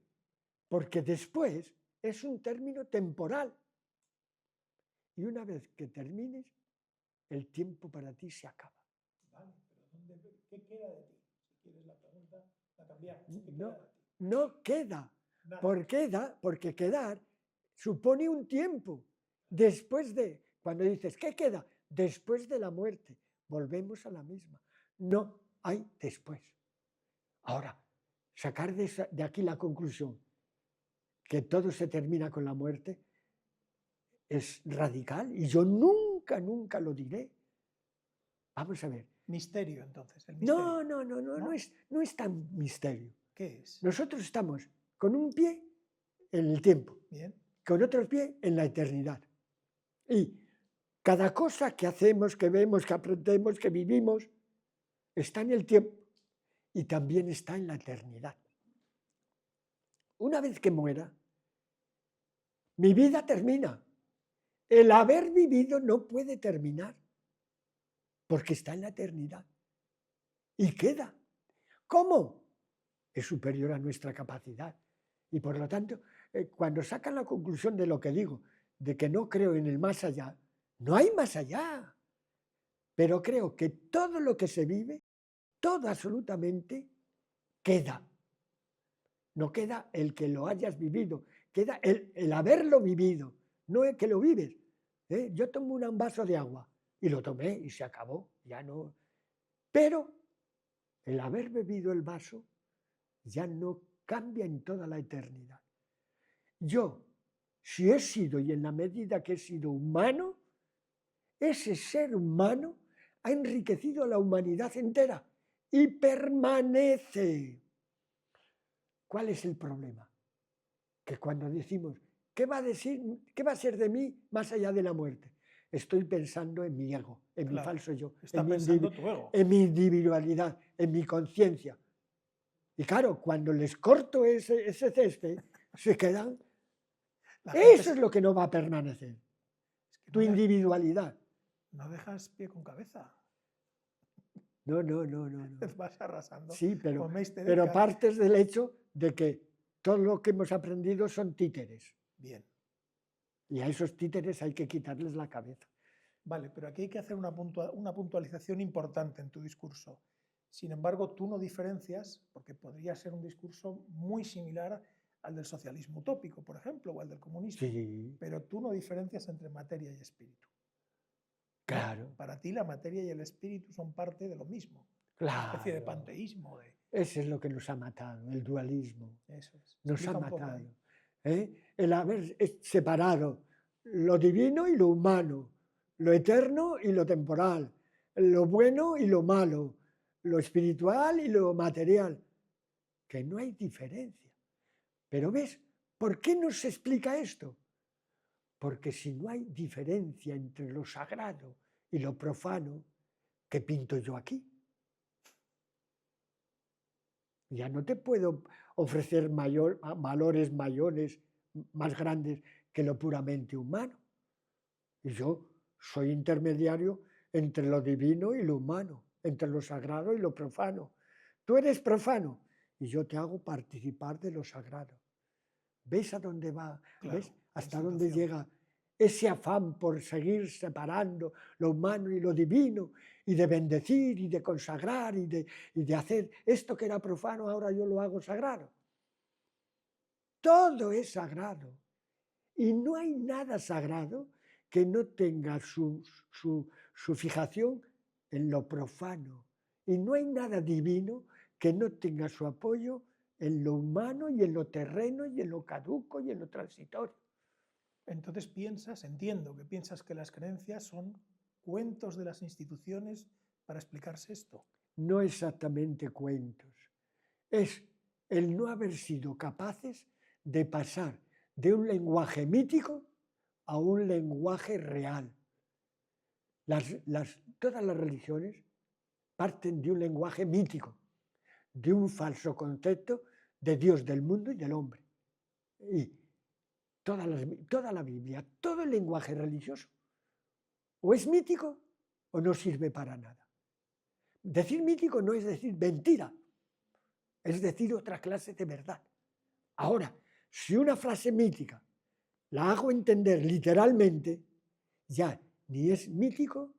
Speaker 1: Porque después es un término temporal. Y una vez que termines, el tiempo para ti se acaba.
Speaker 2: Vale, pero ¿qué queda de ti? Si quieres la pregunta, la cambiamos.
Speaker 1: No queda.
Speaker 2: Nada.
Speaker 1: Porque quedar supone un tiempo. Después de, cuando dices, ¿qué queda? Después de la muerte. Volvemos a la misma. No hay después. Ahora, sacar de aquí la conclusión que todo se termina con la muerte es radical y yo nunca lo diré. Vamos a ver.
Speaker 2: Misterio, entonces. El misterio.
Speaker 1: No es tan misterio.
Speaker 2: ¿Qué es?
Speaker 1: Nosotros estamos con un pie en el tiempo,
Speaker 2: Bien.
Speaker 1: con otro pie en la eternidad. Y cada cosa que hacemos, que vemos, que aprendemos, que vivimos, está en el tiempo y también está en la eternidad. Una vez que muera, mi vida termina. El haber vivido no puede terminar porque está en la eternidad y queda. ¿Cómo? Es superior a nuestra capacidad. Y por lo tanto, cuando sacan la conclusión de lo que digo, de que no creo en el más allá, no hay más allá. Pero creo que todo lo que se vive, todo absolutamente, queda. No queda el que lo hayas vivido, queda el haberlo vivido, no el que lo vives. Yo tomo un vaso de agua y lo tomé y se acabó, ya no. Pero el haber bebido el vaso ya no cambia en toda la eternidad. Yo, si he sido y en la medida que he sido humano, ese ser humano ha enriquecido a la humanidad entera y permanece. ¿Cuál es el problema? Que cuando decimos, ¿qué va a ser de mí más allá de la muerte? estoy pensando en mi ego, en mi
Speaker 2: Claro,
Speaker 1: falso yo,
Speaker 2: está pensando tu ego.
Speaker 1: en mi individualidad, en mi conciencia. Y claro, cuando les corto ese césped, se quedan.
Speaker 2: La gente
Speaker 1: Eso es lo que no va a permanecer,
Speaker 2: es que
Speaker 1: tu individualidad.
Speaker 2: no dejas pie con cabeza.
Speaker 1: No, no, no, no, no.
Speaker 2: Vas arrasando.
Speaker 1: Sí,
Speaker 2: Como Meister
Speaker 1: pero
Speaker 2: Eckhart.
Speaker 1: partes del hecho de que todo lo que hemos aprendido son títeres.
Speaker 2: Bien.
Speaker 1: Y a esos títeres hay que quitarles la cabeza.
Speaker 2: Vale, pero aquí hay que hacer una puntualización importante en tu discurso. Sin embargo, tú no diferencias, porque podría ser un discurso muy similar al del socialismo utópico, por ejemplo, o al del comunismo,
Speaker 1: Sí,
Speaker 2: pero tú no diferencias entre materia y espíritu.
Speaker 1: claro,
Speaker 2: Para ti la materia y el espíritu son parte de lo mismo, una especie de
Speaker 1: claro.
Speaker 2: panteísmo.
Speaker 1: Ese es lo que nos ha matado, el dualismo.
Speaker 2: Eso es.
Speaker 1: Nos ha
Speaker 2: Explica un poco
Speaker 1: matado.
Speaker 2: ahí.
Speaker 1: El haber separado lo divino y lo humano, lo eterno y lo temporal, lo bueno y lo malo, lo espiritual y lo material, que no hay diferencia. Pero ¿ves? ¿Por qué no se explica esto? Porque si no hay diferencia entre lo sagrado y lo profano, ¿qué pinto yo aquí? Ya no te puedo ofrecer valores mayores, más grandes que lo puramente humano. Y yo soy intermediario entre lo divino y lo humano, entre lo sagrado y lo profano. Tú eres profano y yo te hago participar de lo sagrado. ¿Ves a dónde va?
Speaker 2: Claro,
Speaker 1: ¿Ves
Speaker 2: la
Speaker 1: hasta dónde
Speaker 2: institución.
Speaker 1: llega ese afán por seguir separando lo humano y lo divino, y de bendecir y de consagrar y de hacer esto que era profano, ahora yo lo hago sagrado? Todo es sagrado. Y no hay nada sagrado que no tenga su fijación en lo profano. Y no hay nada divino que no tenga su apoyo en lo humano y en lo terreno y en lo caduco y en lo transitorio.
Speaker 2: Entonces entiendo que piensas que las creencias son cuentos de las instituciones para explicarse esto.
Speaker 1: No exactamente cuentos. Es el no haber sido capaces de pasar de un lenguaje mítico a un lenguaje real. Todas las religiones parten de un lenguaje mítico, de un falso concepto de Dios, del mundo y del hombre. Y toda la Biblia, todo el lenguaje religioso, o es mítico o no sirve para nada. Decir mítico no es decir mentira, es decir otra clase de verdad. Ahora, si una frase mítica la hago entender literalmente, ya ni es mítico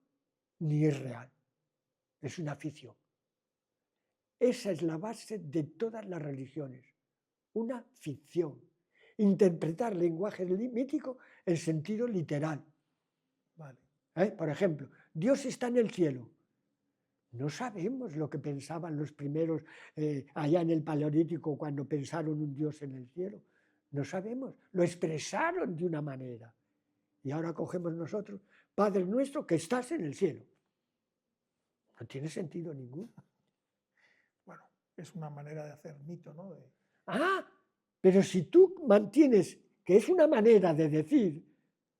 Speaker 1: ni es real. Es una ficción. Esa es la base de todas las religiones. Una ficción. Interpretar lenguaje mítico en sentido literal.
Speaker 2: Vale.
Speaker 1: Por ejemplo, Dios está en el cielo. No sabemos lo que pensaban los primeros allá en el Paleolítico cuando pensaron un Dios en el cielo. No sabemos. Lo expresaron de una manera. Y ahora cogemos nosotros, Padre nuestro que estás en el cielo. No tiene sentido ninguno.
Speaker 2: Bueno, es una manera de hacer mito, ¿no?
Speaker 1: Pero si tú mantienes que es una manera de decir,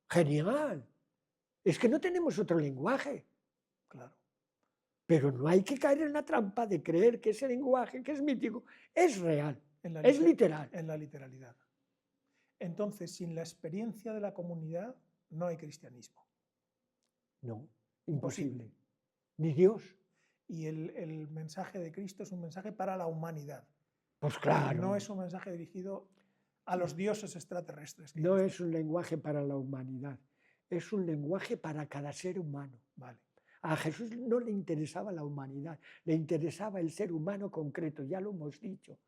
Speaker 1: genial. Es que no tenemos otro lenguaje.
Speaker 2: Claro.
Speaker 1: Pero no hay que caer en la trampa de creer que ese lenguaje, que es mítico, es real, es literal.
Speaker 2: En la literalidad. Entonces, sin la experiencia de la comunidad, no hay cristianismo.
Speaker 1: No, imposible. Ni Dios.
Speaker 2: Y el mensaje de Cristo es un mensaje para la humanidad.
Speaker 1: Pues claro.
Speaker 2: No es un mensaje dirigido a los dioses extraterrestres.
Speaker 1: No es un lenguaje para la humanidad. Es un lenguaje para cada ser humano.
Speaker 2: Vale.
Speaker 1: A Jesús no le interesaba la humanidad, le interesaba el ser humano concreto, ya lo hemos dicho.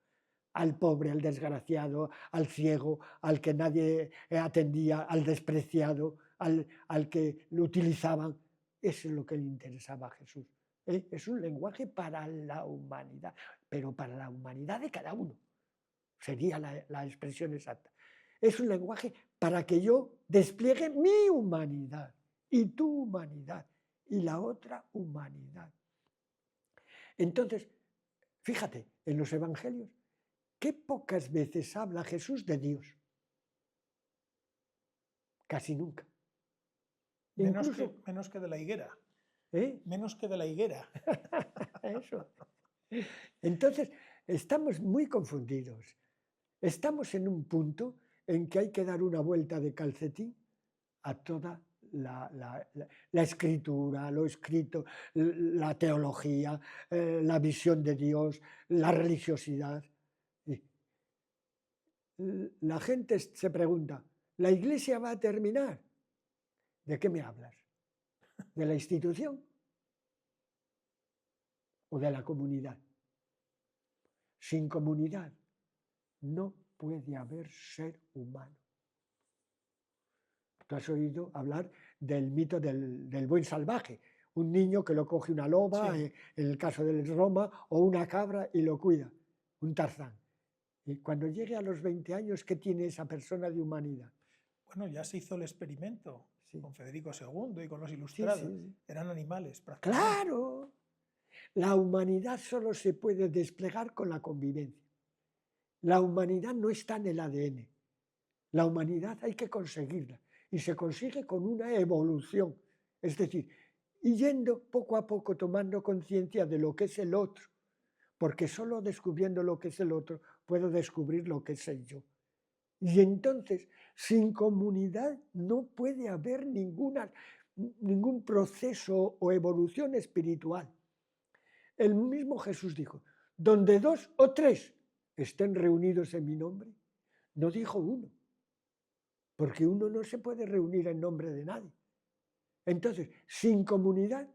Speaker 1: Al pobre, al desgraciado, al ciego, al que nadie atendía, al despreciado, al que lo utilizaban. Eso es lo que le interesaba a Jesús. Es un lenguaje para la humanidad, pero para la humanidad de cada uno. Sería la expresión exacta. Es un lenguaje para que yo despliegue mi humanidad y tu humanidad y la otra humanidad. Entonces, fíjate, en los evangelios, qué pocas veces habla Jesús de Dios. Casi nunca.
Speaker 2: Menos que de la higuera.
Speaker 1: ¿eh?
Speaker 2: Menos que de la higuera.
Speaker 1: Eso. Entonces, estamos muy confundidos. Estamos en un punto en que hay que dar una vuelta de calcetín a toda la escritura, lo escrito, la teología, la visión de Dios, la religiosidad. La gente se pregunta, ¿la iglesia va a terminar? ¿De qué me hablas? ¿De la institución o de la comunidad? Sin comunidad no puede haber ser humano. Tú has oído hablar del mito del buen salvaje, un niño que lo coge una loba,
Speaker 2: Sí.
Speaker 1: en el caso de Roma, o una cabra y lo cuida, un Tarzán. Y cuando llegue a los 20 años, ¿qué tiene esa persona de humanidad?
Speaker 2: Bueno, ya se hizo el experimento
Speaker 1: Sí.
Speaker 2: con Federico II y con los ilustrados.
Speaker 1: Sí.
Speaker 2: Eran animales, prácticamente.
Speaker 1: ¡Claro! La humanidad solo se puede desplegar con la convivencia. La humanidad no está en el ADN. La humanidad hay que conseguirla. Y se consigue con una evolución. Es decir, yendo poco a poco tomando conciencia de lo que es el otro. Porque solo descubriendo lo que es el otro puedo descubrir lo que soy yo. Y entonces, sin comunidad no puede haber ningún proceso o evolución espiritual. El mismo Jesús dijo, donde 2 o 3 estén reunidos en mi nombre, no dijo uno, porque uno no se puede reunir en nombre de nadie. Entonces, sin comunidad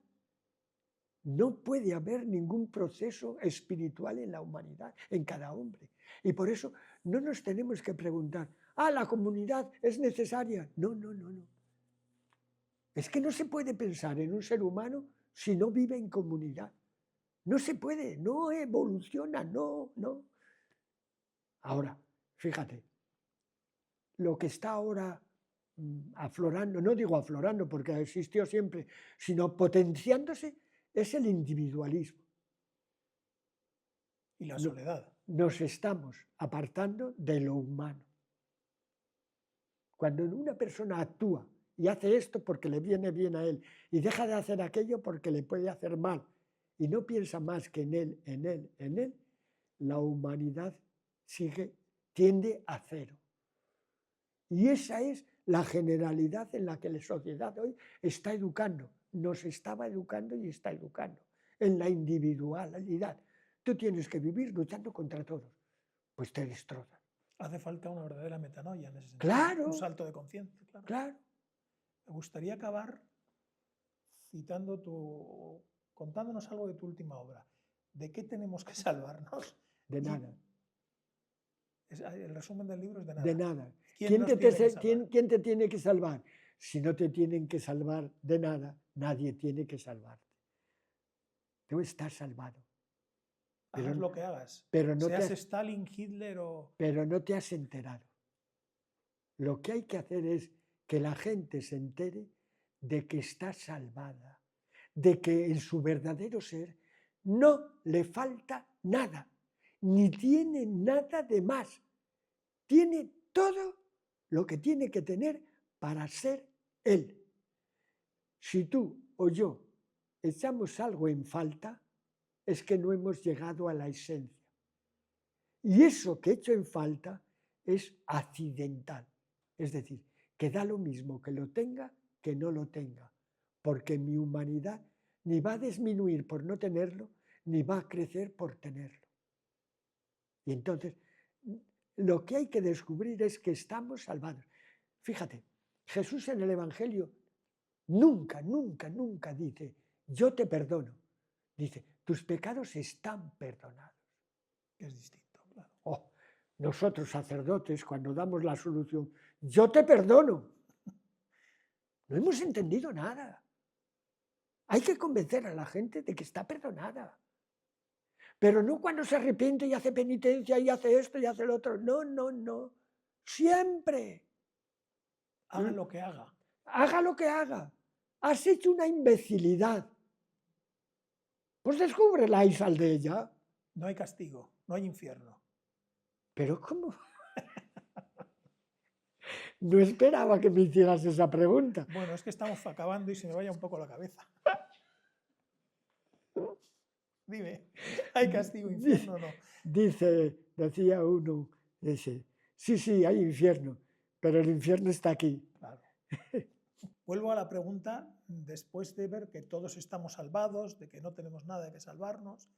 Speaker 1: no puede haber ningún proceso espiritual en la humanidad, en cada hombre. Y por eso no nos tenemos que preguntar, ¿la comunidad es necesaria? No. Es que no se puede pensar en un ser humano si no vive en comunidad. No se puede, no evoluciona, no. Ahora, fíjate, lo que está ahora aflorando, no digo aflorando porque existió siempre, sino potenciándose, es el individualismo.
Speaker 2: Y la soledad.
Speaker 1: Nos estamos apartando de lo humano. Cuando una persona actúa y hace esto porque le viene bien a él y deja de hacer aquello porque le puede hacer mal y no piensa más que en él, la humanidad tiende a cero. Y esa es la generalidad en la que la sociedad hoy está educando. Nos estaba educando y está educando en la individualidad. Tú tienes que vivir luchando contra todos, pues te destrozan.
Speaker 2: Hace falta una verdadera metanoia en ese sentido.
Speaker 1: Claro.
Speaker 2: Un salto de conciencia.
Speaker 1: Claro.
Speaker 2: Me gustaría acabar contándonos algo de tu última obra. ¿De qué tenemos que salvarnos?
Speaker 1: De nada.
Speaker 2: El resumen del libro es de nada.
Speaker 1: De nada.
Speaker 2: ¿Quién
Speaker 1: te tiene que salvar? Si no te tienen que salvar de nada, nadie tiene que salvarte. Tú estás salvado.
Speaker 2: Hagas lo que hagas.
Speaker 1: Pero no
Speaker 2: seas Stalin, Hitler o...
Speaker 1: Pero no te has enterado. Lo que hay que hacer es que la gente se entere de que está salvada, de que en su verdadero ser no le falta nada, ni tiene nada de más. Tiene todo lo que tiene que tener para ser él. Si tú o yo echamos algo en falta, es que no hemos llegado a la esencia. Y eso que he hecho en falta es accidental. Es decir, que da lo mismo que lo tenga que no lo tenga. Porque mi humanidad ni va a disminuir por no tenerlo, ni va a crecer por tenerlo. Y entonces, lo que hay que descubrir es que estamos salvados. Fíjate, Jesús en el Evangelio nunca dice, yo te perdono. Dice, tus pecados están perdonados.
Speaker 2: Es distinto, claro.
Speaker 1: Nosotros sacerdotes, cuando damos la solución, yo te perdono. No hemos entendido nada. Hay que convencer a la gente de que está perdonada. Pero no cuando se arrepiente y hace penitencia y hace esto y hace lo otro. No. Siempre.
Speaker 2: Haga lo que haga.
Speaker 1: Haga lo que haga. Has hecho una imbecilidad. Pues descúbrela y sal de ella.
Speaker 2: No hay castigo, no hay infierno.
Speaker 1: ¿Pero cómo? No esperaba que me hicieras esa pregunta.
Speaker 2: Bueno, es que estamos acabando y se me vaya un poco la cabeza. Dime, ¿hay castigo, infierno o no?
Speaker 1: Decía uno, sí, hay infierno, pero el infierno está aquí.
Speaker 2: Claro. Vuelvo a la pregunta, después de ver que todos estamos salvados, de que no tenemos nada que salvarnos,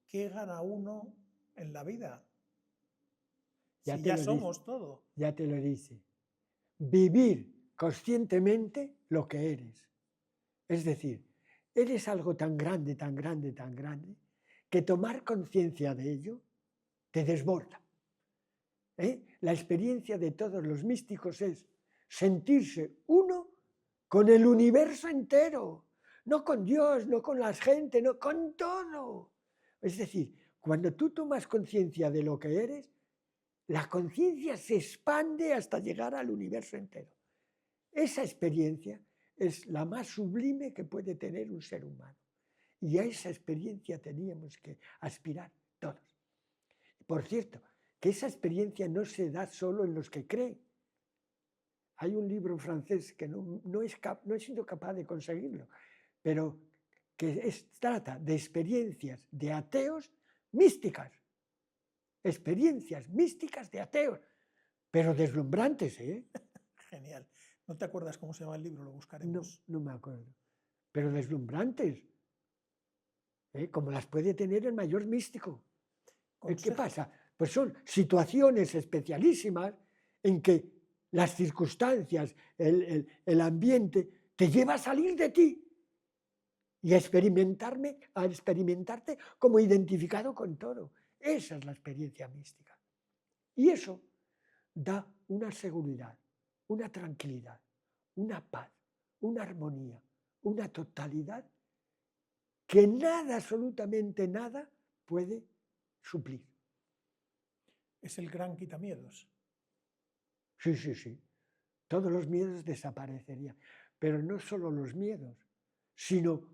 Speaker 2: ¿qué gana uno en la vida? Si ya somos todo.
Speaker 1: Ya te lo dice. Vivir conscientemente lo que eres. Es decir, eres algo tan grande, tan grande, tan grande, que tomar conciencia de ello te desborda. La experiencia de todos los místicos es sentirse uno con el universo entero, no con Dios, no con la gente, no, con todo. Es decir, cuando tú tomas conciencia de lo que eres, la conciencia se expande hasta llegar al universo entero. Esa experiencia es la más sublime que puede tener un ser humano. Y a esa experiencia teníamos que aspirar todos. Por cierto, que esa experiencia no se da solo en los que creen. Hay un libro francés que no he sido capaz de conseguirlo, pero que trata de experiencias de ateos místicas. Experiencias místicas de ateos, pero deslumbrantes, ¿eh?
Speaker 2: Genial. ¿No te acuerdas cómo se llama el libro? Lo buscaremos.
Speaker 1: No me acuerdo. Pero deslumbrantes, como las puede tener el mayor místico. ¿Qué pasa? Pues son situaciones especialísimas en que las circunstancias, el ambiente, te lleva a salir de ti y a experimentarte como identificado con todo. Esa es la experiencia mística. Y eso da una seguridad, una tranquilidad, una paz, una armonía, una totalidad que nada, absolutamente nada, puede suplir.
Speaker 2: Es el gran quitamiedos.
Speaker 1: Sí. Todos los miedos desaparecerían. Pero no solo los miedos, sino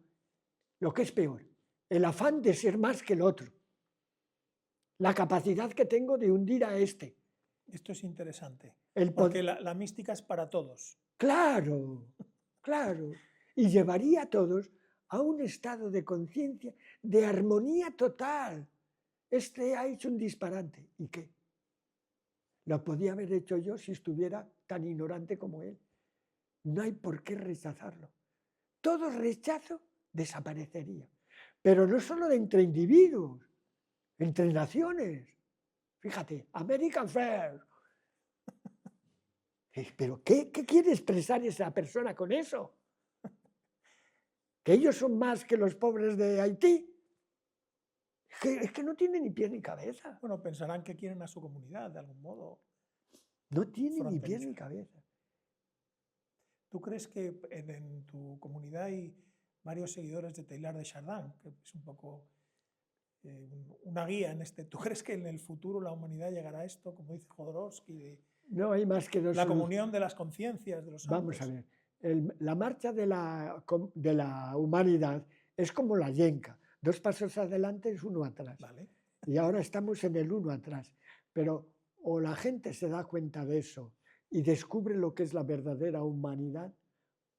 Speaker 1: lo que es peor, el afán de ser más que el otro. La capacidad que tengo de hundir a este.
Speaker 2: Esto es interesante, porque la mística es para todos.
Speaker 1: Claro. Y llevaría a todos a un estado de conciencia, de armonía total. Este ha hecho un disparate. ¿Y qué? Lo podía haber hecho yo si estuviera tan ignorante como él. No hay por qué rechazarlo. Todo rechazo desaparecería. Pero no solo entre individuos, entre naciones. Fíjate, American First. ¿Pero qué quiere expresar esa persona con eso? ¿Que ellos son más que los pobres de Haití? Es que no tiene ni pie ni cabeza.
Speaker 2: Bueno, pensarán que quieren a su comunidad, de algún modo.
Speaker 1: No tiene ni pie ni cabeza.
Speaker 2: ¿Tú crees que en tu comunidad hay varios seguidores de Teilhard de Chardin, que es un poco una guía en este? ¿Tú crees que en el futuro la humanidad llegará a esto, como dice Jodorowsky,
Speaker 1: no hay más que dos
Speaker 2: la comunión de las conciencias de los santos?
Speaker 1: Vamos a ver, la marcha de la humanidad es como la yenca, 2 pasos adelante es 1 atrás.
Speaker 2: Vale.
Speaker 1: Y ahora estamos en el 1 atrás. Pero o la gente se da cuenta de eso y descubre lo que es la verdadera humanidad,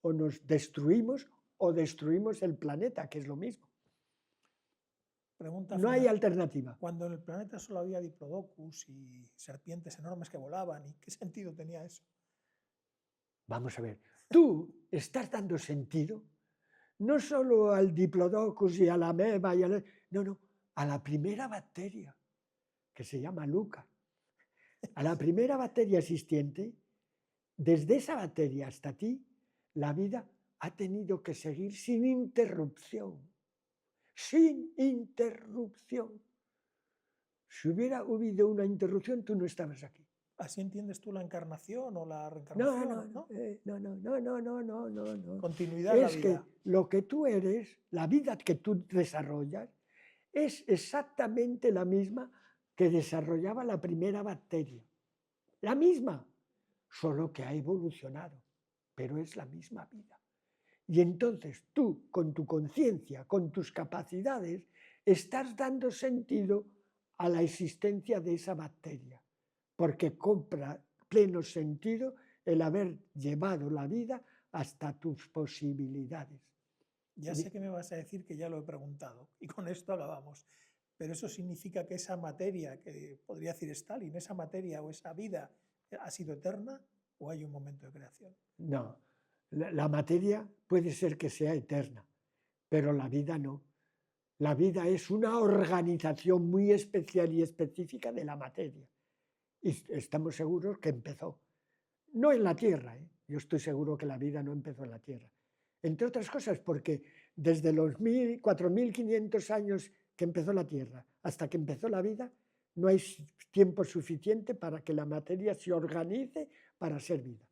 Speaker 1: o nos destruimos o destruimos el planeta, que es lo mismo.
Speaker 2: Pregunta
Speaker 1: no
Speaker 2: final.
Speaker 1: hay alternativa.
Speaker 2: Cuando en el planeta solo había diplodocus y serpientes enormes que volaban, ¿y qué sentido tenía eso?
Speaker 1: Vamos a ver, tú estás dando sentido no solo al diplodocus y a la ameba, no, a la primera bacteria, que se llama Luca. A la primera bacteria existente, desde esa bacteria hasta ti, la vida ha tenido que seguir sin interrupción. Sin interrupción. Si hubiera habido una interrupción, tú no estabas aquí.
Speaker 2: ¿Así entiendes tú la encarnación o la reencarnación?
Speaker 1: No.
Speaker 2: Continuidad de la vida.
Speaker 1: Es que lo que tú eres, la vida que tú desarrollas, es exactamente la misma que desarrollaba la primera bacteria. La misma, solo que ha evolucionado, pero es la misma vida. Y entonces tú, con tu conciencia, con tus capacidades, estás dando sentido a la existencia de esa bacteria, porque pleno sentido el haber llevado la vida hasta tus posibilidades.
Speaker 2: Ya sé que me vas a decir que ya lo he preguntado y con esto acabamos, pero eso significa que esa materia, que podría decir Stalin, esa materia o esa vida ha sido eterna o hay un momento de creación.
Speaker 1: No, la materia puede ser que sea eterna, pero la vida no. La vida es una organización muy especial y específica de la materia. Y estamos seguros que empezó. No en la Tierra, ¿eh? Yo estoy seguro que la vida no empezó en la Tierra. Entre otras cosas porque desde los 4.500 años que empezó la Tierra hasta que empezó la vida, no hay tiempo suficiente para que la materia se organice para ser vida.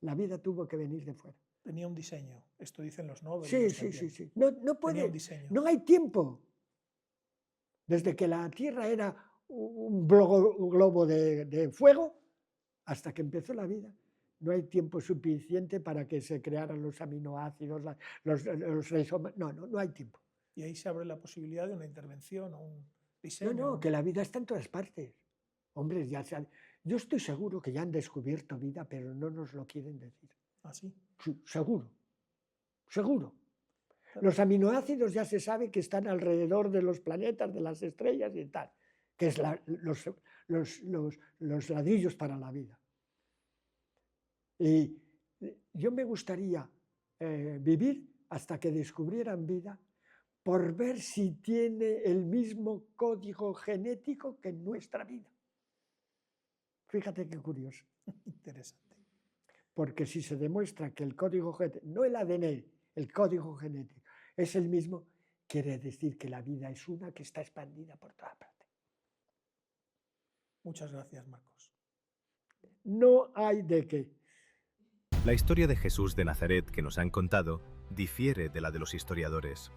Speaker 1: La vida tuvo que venir de fuera.
Speaker 2: Tenía un diseño, esto dicen los Nobel.
Speaker 1: Sí. No puede,
Speaker 2: tenía un diseño.
Speaker 1: No hay tiempo. Desde que la Tierra era un globo de fuego hasta que empezó la vida, no hay tiempo suficiente para que se crearan los aminoácidos, los rizomas. No hay tiempo.
Speaker 2: Y ahí se abre la posibilidad de una intervención o un diseño.
Speaker 1: No, que la vida está en todas partes. Hombre, yo estoy seguro que ya han descubierto vida, pero no nos lo quieren decir.
Speaker 2: ¿Ah, sí?
Speaker 1: Sí, seguro. Los aminoácidos ya se sabe que están alrededor de los planetas, de las estrellas y tal, que es los ladrillos para la vida. Y yo me gustaría vivir hasta que descubrieran vida por ver si tiene el mismo código genético que nuestra vida. Fíjate qué curioso.
Speaker 2: Interesante.
Speaker 1: Porque si se demuestra que el código genético, no el ADN, el código genético, es el mismo, quiere decir que la vida es una que está expandida por toda parte.
Speaker 2: Muchas gracias, Marcos.
Speaker 1: No hay de qué.
Speaker 4: La historia de Jesús de Nazaret que nos han contado difiere de la de los historiadores.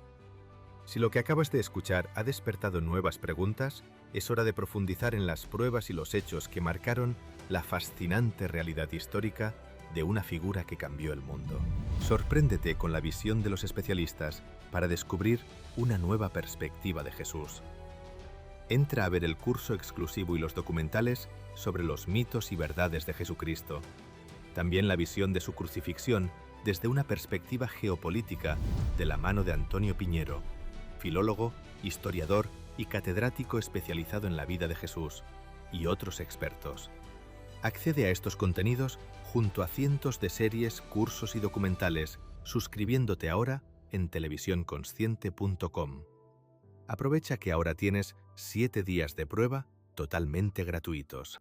Speaker 4: Si lo que acabas de escuchar ha despertado nuevas preguntas, es hora de profundizar en las pruebas y los hechos que marcaron la fascinante realidad histórica de una figura que cambió el mundo. Sorpréndete con la visión de los especialistas para descubrir una nueva perspectiva de Jesús. Entra a ver el curso exclusivo y los documentales sobre los mitos y verdades de Jesucristo. También la visión de su crucifixión desde una perspectiva geopolítica de la mano de Antonio Piñero, filólogo, historiador y catedrático especializado en la vida de Jesús, y otros expertos. Accede a estos contenidos junto a cientos de series, cursos y documentales, suscribiéndote ahora en televisiónconsciente.com. Aprovecha que ahora tienes 7 días de prueba totalmente gratuitos.